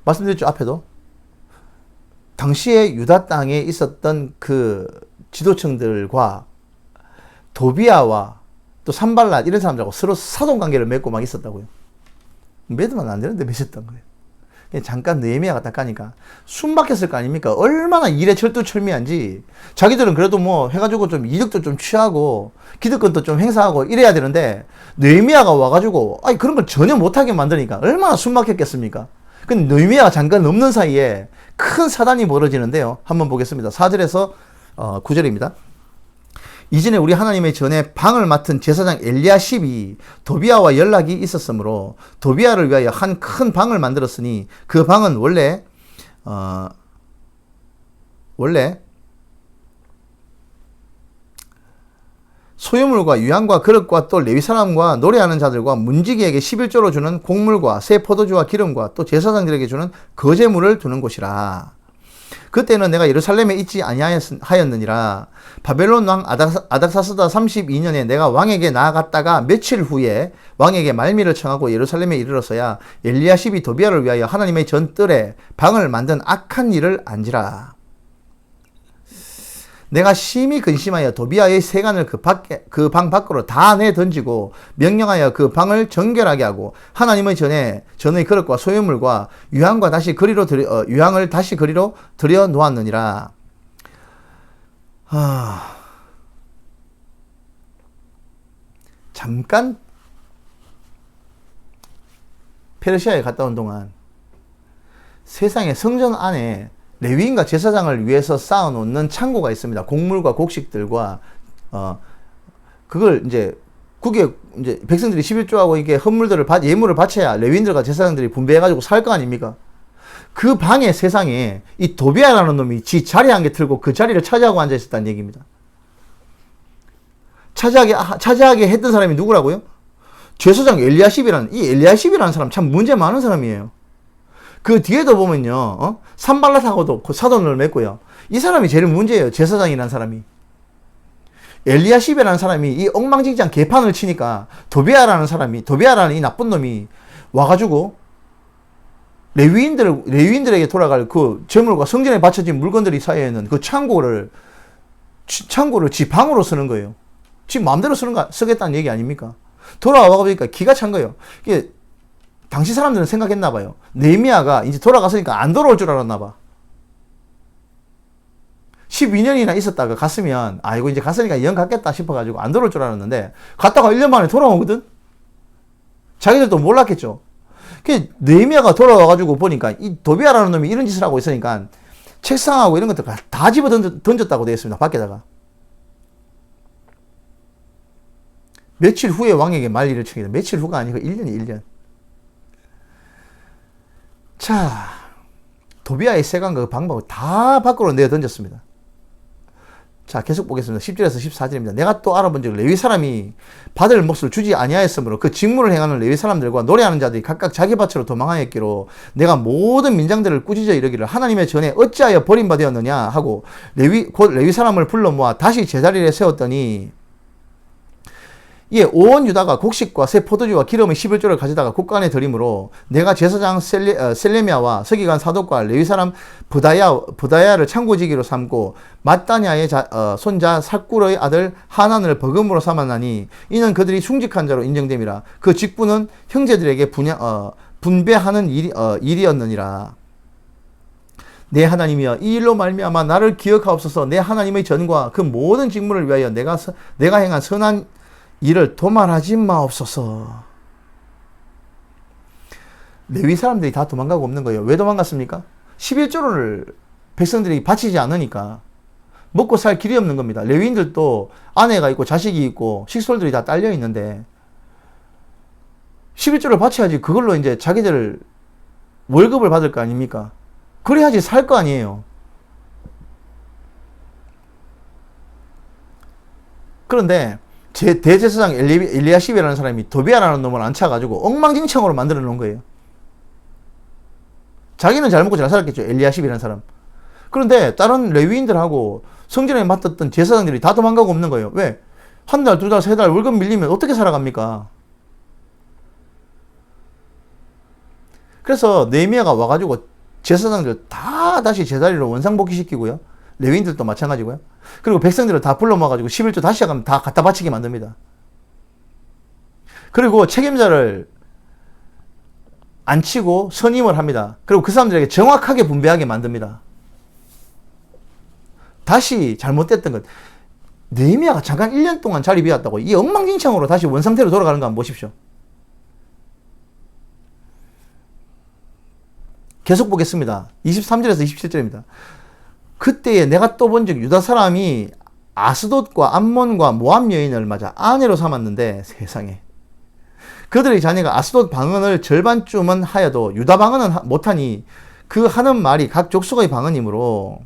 말씀드렸죠. 앞에도 당시에 유다 땅에 있었던 그 지도층들과 도비아와 또 산발랏 이런 사람들하고 서로 사돈관계를 맺고 막 있었다고요. 맺으면 안 되는데 맺었던 거예요. 잠깐 느헤미야가 딱 가니까 숨 막혔을 거 아닙니까? 얼마나 일에 철두철미한지. 자기들은 그래도 뭐 해가지고 좀 이득도 좀 취하고 기득권도 좀 행사하고 이래야 되는데 느헤미야가 와가지고 아니 그런 걸 전혀 못하게 만드니까 얼마나 숨 막혔겠습니까? 근데 느헤미야가 잠깐 넘는 사이에 큰 사단이 벌어지는데요. 한번 보겠습니다. 4절에서 9절입니다. 이전에 우리 하나님의 전에 방을 맡은 제사장 엘리야십이 도비아와 연락이 있었으므로 도비아를 위하여 한 큰 방을 만들었으니 그 방은 원래 소유물과 유향과 그릇과 또 레위 사람과 노래하는 자들과 문지기에게 11조로 주는 곡물과 새 포도주와 기름과 또 제사장들에게 주는 거제물을 두는 곳이라. 그때는 내가 예루살렘에 있지 아니하였느니라. 바벨론 왕 아닥사스다 32년에 내가 왕에게 나아갔다가 며칠 후에 왕에게 말미를 청하고 예루살렘에 이르러서야 엘리야십이 도비아를 위하여 하나님의 전뜰에 방을 만든 악한 일을 안지라. 내가 심히 근심하여 도비아의 세간을 그 방 밖으로 다 내던지고 명령하여 그 방을 정결하게 하고 하나님의 전의 그릇과 소유물과 유향을 다시 그리로 들여 놓았느니라. 잠깐 페르시아에 갔다 온 동안 세상에 성전 안에 레위인과 제사장을 위해서 쌓아놓는 창고가 있습니다. 곡물과 곡식들과 그걸 이제 백성들이 11조하고 이게 헌물들을 예물을 바쳐야 레위인들과 제사장들이 분배해가지고 살 거 아닙니까? 그 방에 세상에 이 도비아라는 놈이 지 자리 한 개 틀고 그 자리를 차지하고 앉아 있었다는 얘기입니다. 차지하게 했던 사람이 누구라고요? 제사장 엘리야십이라는 사람 참 문제 많은 사람이에요. 그 뒤에도 보면요, 산발랏하고도 그 사돈을 맺고요. 이 사람이 제일 문제예요. 제사장이라는 사람이. 엘리야십이라는 사람이 이 엉망진창 개판을 치니까 도비아라는 이 나쁜 놈이 와가지고 레위인들에게 돌아갈 그 재물과 성전에 바쳐진 물건들이 쌓여 있는 그 창고를 지 방으로 쓰는 거예요. 지 마음대로 쓰겠다는 얘기 아닙니까? 돌아와 보니까 기가 찬 거예요. 이게 당시 사람들은 생각했나 봐요. 느헤미야가 이제 돌아갔으니까 안 돌아올 줄 알았나 봐. 12년이나 있었다가 갔으면 아이고 이제 갔으니까 영 갔겠다 싶어가지고 안 돌아올 줄 알았는데 갔다가 1년 만에 돌아오거든. 자기들도 몰랐겠죠. 느헤미야가 돌아와가지고 보니까 이 도비아라는 놈이 이런 짓을 하고 있으니까 책상하고 이런 것들 다 집어 던졌다고 되어 있습니다. 밖에다가. 며칠 후에 왕에게 말리를 청했다. 며칠 후가 아니고 1년이 1년. 자, 도비아의 세간과 그 방법을 다 밖으로 내어 던졌습니다. 자, 계속 보겠습니다. 10절에서 14절입니다. 내가 또 알아본 즉 레위 사람이 받을 몫을 주지 아니하였으므로 그 직무를 행하는 레위 사람들과 노래하는 자들이 각각 자기 밭으로 도망하였기로 내가 모든 민장들을 꾸짖어 이르기를 하나님의 전에 어찌하여 버림받았느냐 하고 곧 레위 사람을 불러 모아 다시 제자리에 세웠더니 이에 온 유다가 곡식과 새 포도주와 기름의 11조를 가져다가 곳간에 들이므로 내가 제사장 셀레미야와 서기관 사독과 레위 사람 부다야를 창고지기로 삼고 matthaniah의 손자 삭굴의 아들 하난을 버금으로 삼았나니 이는 그들이 충직한 자로 인정됨이라. 그 직분은 형제들에게 분배하는 일이었느니라. 내 하나님이여 이 일로 말미암아 나를 기억하옵소서. 내 하나님의 전과 그 모든 직무를 위하여 내가 행한 선한 이를 도말하지 마옵소서. 레위 사람들이 다 도망가고 없는 거예요. 왜 도망갔습니까? 11조를 백성들이 바치지 않으니까 먹고 살 길이 없는 겁니다. 레위인들도 아내가 있고 자식이 있고 식솔들이 다 딸려 있는데 11조를 바쳐야지 그걸로 이제 자기들 월급을 받을 거 아닙니까? 그래야지 살 거 아니에요. 그런데 대제사장 엘리야십이라는 사람이 도비아라는 놈을 앉혀가지고 엉망진창으로 만들어 놓은 거예요. 자기는 잘 먹고 잘 살았겠죠. 엘리야십이라는 사람. 그런데 다른 레위인들하고 성전에 맡았던 제사장들이 다 도망가고 없는 거예요. 왜? 한 달, 두 달, 세 달 월급 밀리면 어떻게 살아갑니까? 그래서 느헤미야가 와가지고 제사장들 다 다시 제자리로 원상복귀시키고요. 레위인들도 마찬가지고요. 그리고 백성들을 다 불러 모아가지고 11조 다시 시작하면 다 갖다 바치게 만듭니다. 그리고 책임자를 앉히고 선임을 합니다. 그리고 그 사람들에게 정확하게 분배하게 만듭니다. 다시 잘못됐던 것. 느헤미야가 잠깐 1년 동안 자리 비웠다고 이 엉망진창으로 다시 원상태로 돌아가는 거 한번 보십시오. 계속 보겠습니다. 23절에서 27절입니다. 그때에 내가 또 본 적 유다 사람이 아스돗과 암몬과 모압 여인을 맞아 아내로 삼았는데 세상에 그들의 자녀가 아스돗 방언을 절반쯤은 하여도 유다 방언은 못하니 그 하는 말이 각 족속의 방언이므로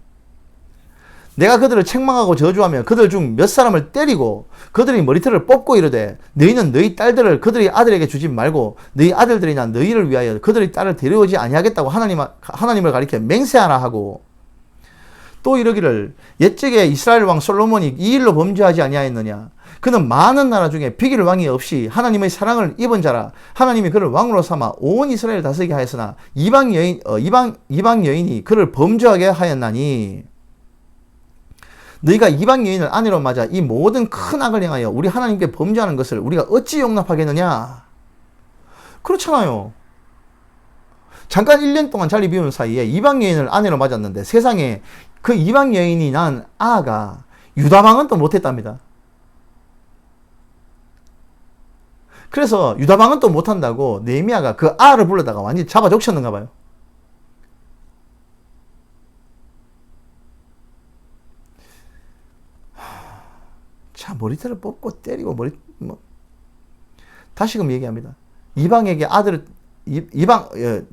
내가 그들을 책망하고 저주하며 그들 중 몇 사람을 때리고 그들의 머리털을 뽑고 이르되 너희는 너희 딸들을 그들의 아들에게 주지 말고 너희 아들들이나 너희를 위하여 그들의 딸을 데려오지 아니하겠다고 하나님을 가리켜 맹세하라 하고 또 이러기를 옛적에 이스라엘 왕 솔로몬이 이 일로 범죄하지 아니하였느냐 그는 많은 나라 중에 비길 왕이 없이 하나님의 사랑을 입은 자라 하나님이 그를 왕으로 삼아 온 이스라엘을 다스리게 하였으나 이방 여인이 그를 범죄하게 하였나니 너희가 이방 여인을 아내로 맞아 이 모든 큰 악을 행하여 우리 하나님께 범죄하는 것을 우리가 어찌 용납하겠느냐? 그렇잖아요. 잠깐 1년 동안 자리 비운 사이에 이방 여인을 아내로 맞았는데 세상에 그 이방 여인이 낳은 아가 유다 방언도 못했답니다. 그래서 유다 방언도 못한다고 느헤미야가 그 아를 불러다가 완전히 잡아 적셨는가 봐요. 자, 머리털을 뽑고 때리고 다시금 얘기합니다. 이방에게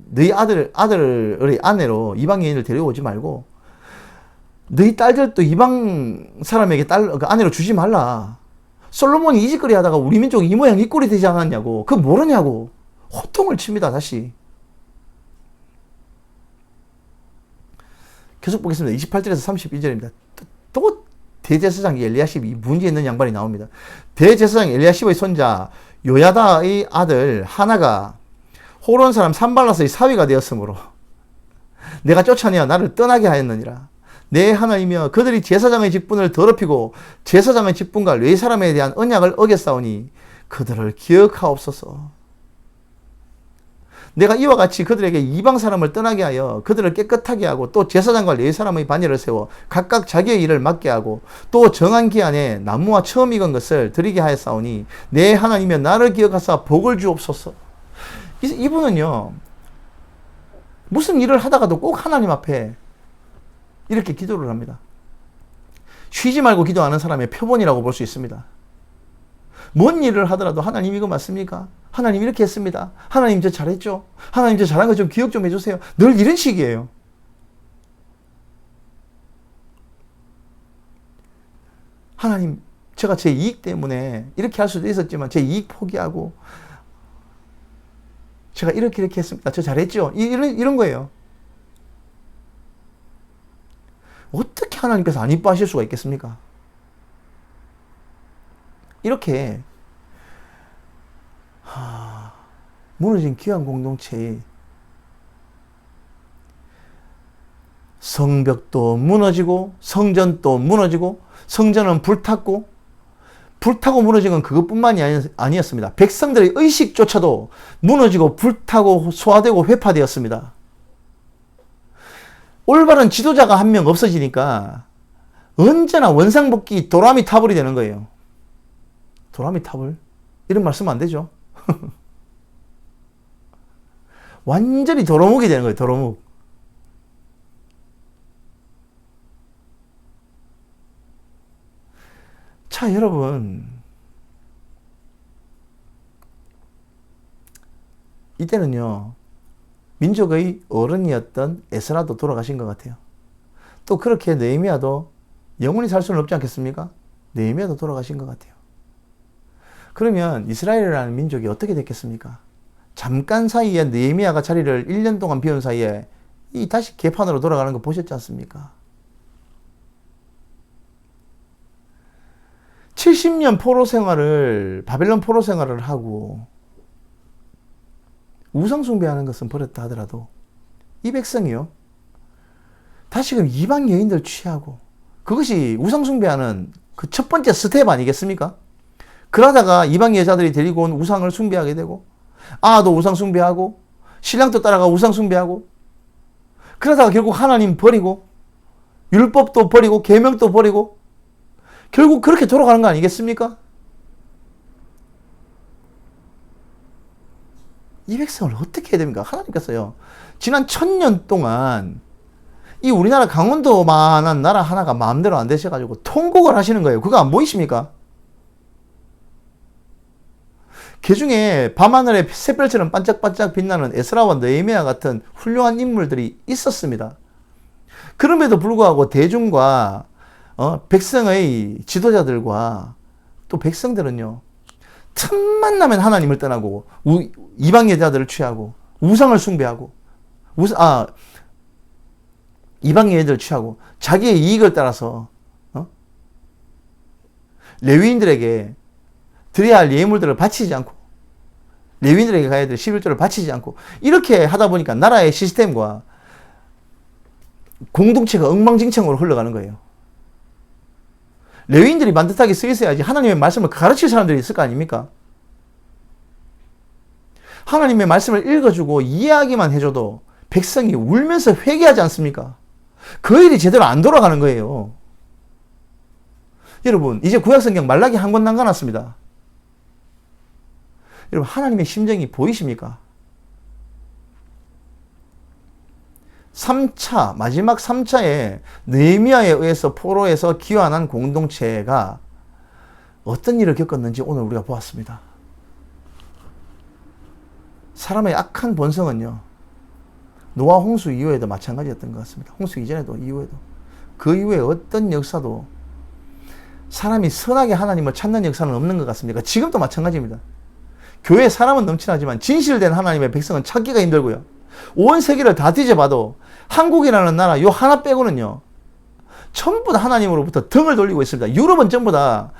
너희 아들의 아내로 이방 여인을 데려오지 말고 너희 딸들도 이방 사람에게 아내로 주지 말라. 솔로몬이 이 짓거리 하다가 우리 민족 이 모양 이 꼴이 되지 않았냐고. 그거 모르냐고. 호통을 칩니다. 다시. 계속 보겠습니다. 28절에서 32절입니다. 또 대제사장 엘리야십이 문제 있는 양반이 나옵니다. 대제사장 엘리야십의 손자 요야다의 아들 하나가 호론 사람 산발라스의 사위가 되었으므로 내가 쫓아내어 나를 떠나게 하였느니라. 내 하나님이여 그들이 제사장의 직분을 더럽히고 제사장의 직분과 레위 사람에 대한 언약을 어겼사오니 그들을 기억하옵소서. 내가 이와 같이 그들에게 이방 사람을 떠나게 하여 그들을 깨끗하게 하고 또 제사장과 레위 사람의 반열을 세워 각각 자기의 일을 맡게 하고 또 정한 기한에 나무와 처음 익은 것을 드리게 하였사오니 내 하나님이여 나를 기억하사 복을 주옵소서. 이분은요 무슨 일을 하다가도 꼭 하나님 앞에 이렇게 기도를 합니다. 쉬지 말고 기도하는 사람의 표본이라고 볼 수 있습니다. 뭔 일을 하더라도 하나님 이거 맞습니까? 하나님 이렇게 했습니다. 하나님 저 잘했죠? 하나님 저 잘한 거 좀 기억 좀 해주세요. 늘 이런 식이에요. 하나님 제가 제 이익 때문에 이렇게 할 수도 있었지만 제 이익 포기하고 제가 이렇게 했습니다. 저 잘했죠? 이런 거예요. 어떻게 하나님께서 안 이뻐하실 수가 있겠습니까? 이렇게 무너진 귀한 공동체에 성벽도 무너지고 성전도 무너지고 성전은 불탔고 무너진 건 그것뿐만이 아니었습니다. 백성들의 의식조차도 무너지고 불타고 소화되고 회파되었습니다. 올바른 지도자가 한 명 없어지니까 언제나 원상복귀 도라미 타불이 되는 거예요. 도라미 타불? 이런 말 쓰면 안 되죠. 완전히 도루묵이 되는 거예요. 도루묵. 자, 여러분. 이때는요. 민족의 어른이었던 에스라도 돌아가신 것 같아요. 또 그렇게 느헤미야도 영원히 살 수는 없지 않겠습니까? 느헤미야도 돌아가신 것 같아요. 그러면 이스라엘이라는 민족이 어떻게 됐겠습니까? 잠깐 사이에 느헤미야가 자리를 1년 동안 비운 사이에 이 다시 개판으로 돌아가는 거 보셨지 않습니까? 70년 포로 생활을, 바벨론 포로 생활을 하고 우상 숭배하는 것은 버렸다 하더라도 이 백성이요, 다시금 이방 여인들 취하고, 그것이 우상 숭배하는 그 첫 번째 스텝 아니겠습니까? 그러다가 이방 여자들이 데리고 온 우상을 숭배하게 되고, 아도 우상 숭배하고, 신랑도 따라가 우상 숭배하고, 그러다가 결국 하나님 버리고, 율법도 버리고, 계명도 버리고, 결국 그렇게 돌아가는 거 아니겠습니까? 이 백성을 어떻게 해야 됩니까? 하나님께서요, 지난 1000년 동안 이 우리나라 강원도만한 나라 하나가 마음대로 안 되셔가지고 통곡을 하시는 거예요. 그거 안 보이십니까? 그 중에 밤하늘의 샛별처럼 반짝반짝 빛나는 에스라와 느헤미야 같은 훌륭한 인물들이 있었습니다. 그럼에도 불구하고 대중과 백성의 지도자들과 또 백성들은요, 틈만 나면 하나님을 떠나고 이방 여자들을 취하고 우상을 숭배하고 이방 여자들을 취하고 자기의 이익을 따라서 레위인들에게 드려야 할 예물들을 바치지 않고, 레위인들에게 가야 될 11조를 바치지 않고, 이렇게 하다 보니까 나라의 시스템과 공동체가 엉망진창으로 흘러가는 거예요. 레위인들이 반듯하게 서 있어야지 하나님의 말씀을 가르칠 사람들이 있을 거 아닙니까? 하나님의 말씀을 읽어주고 이해하기만 해줘도 백성이 울면서 회개하지 않습니까? 그 일이 제대로 안 돌아가는 거예요. 여러분, 이제 구약성경 말라기 한 권 남겨놨습니다. 여러분, 하나님의 심정이 보이십니까? 3차, 마지막 3차에 느헤미야에 의해서 포로에서 귀환한 공동체가 어떤 일을 겪었는지 오늘 우리가 보았습니다. 사람의 악한 본성은요, 노아 홍수 이후에도 마찬가지였던 것 같습니다. 홍수 이전에도 이후에도. 그 이후에 어떤 역사도 사람이 선하게 하나님을 찾는 역사는 없는 것 같습니다. 지금도 마찬가지입니다. 교회에 사람은 넘쳐나지만 진실된 하나님의 백성은 찾기가 힘들고요. 온 세계를 다 뒤져봐도 한국이라는 나라 요 하나 빼고는요, 전부 다 하나님으로부터 등을 돌리고 있습니다. 유럽은 전부 다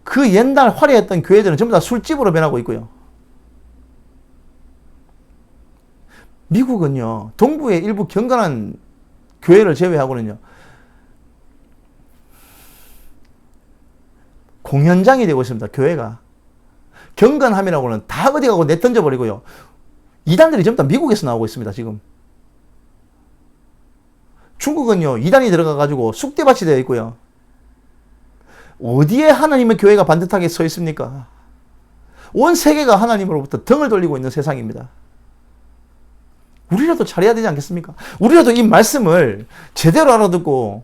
그 옛날 화려했던 교회들은 전부 다 술집으로 변하고 있고요. 미국은요, 동부의 일부 경건한 교회를 제외하고는요, 공연장이 되고 있습니다. 교회가. 경건함이라고는 다 어디 가고 내던져 버리고요. 이단들이 전부 다 미국에서 나오고 있습니다. 지금. 중국은요, 이단이 들어가가지고 쑥대밭이 되어 있고요. 어디에 하나님의 교회가 반듯하게 서 있습니까? 온 세계가 하나님으로부터 등을 돌리고 있는 세상입니다. 우리라도 잘해야 되지 않겠습니까? 우리라도 이 말씀을 제대로 알아듣고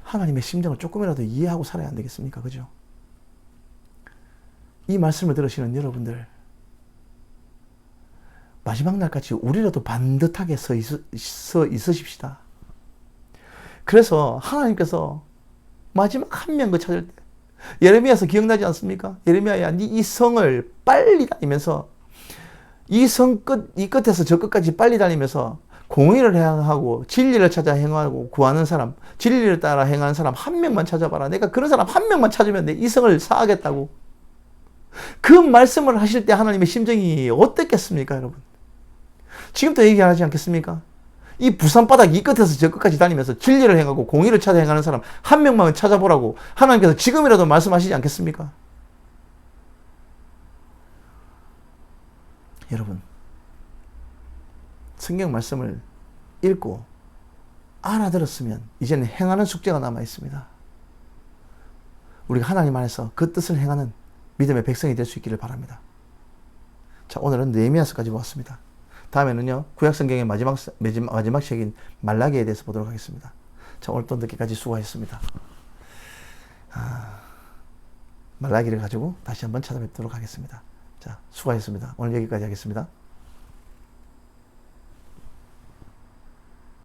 하나님의 심정을 조금이라도 이해하고 살아야 안 되겠습니까? 그죠? 이 말씀을 들으시는 여러분들, 마지막 날까지 우리라도 반듯하게 서 있으십시다. 그래서 하나님께서 마지막 한 명 그 찾을 때, 예레미야서 기억나지 않습니까? 예레미야야, 네 이 성을 빨리 다니면서, 이 성 이 끝에서 저 끝까지 빨리 다니면서 공의를 행하고 진리를 찾아 행하고 구하는 사람, 진리를 따라 행하는 사람 한 명만 찾아봐라. 내가 그런 사람 한 명만 찾으면 내 이 성을 쌓겠다고. 그 말씀을 하실 때 하나님의 심정이 어땠겠습니까, 여러분? 지금도 얘기하지 않겠습니까? 이 부산바닥 이 끝에서 저 끝까지 다니면서 진리를 행하고 공의를 찾아 행하는 사람 한 명만 찾아보라고 하나님께서 지금이라도 말씀하시지 않겠습니까? 여러분, 성경 말씀을 읽고 알아들었으면 이제는 행하는 숙제가 남아 있습니다. 우리가 하나님 안에서 그 뜻을 행하는 믿음의 백성이 될 수 있기를 바랍니다. 자, 오늘은 느헤미야서까지 보았습니다. 다음에는요, 구약성경의 마지막 책인 말라기에 대해서 보도록 하겠습니다. 자, 오늘 또 늦게까지 수고하셨습니다. 말라기를 가지고 다시 한번 찾아뵙도록 하겠습니다. 자, 수고하셨습니다. 오늘 여기까지 하겠습니다.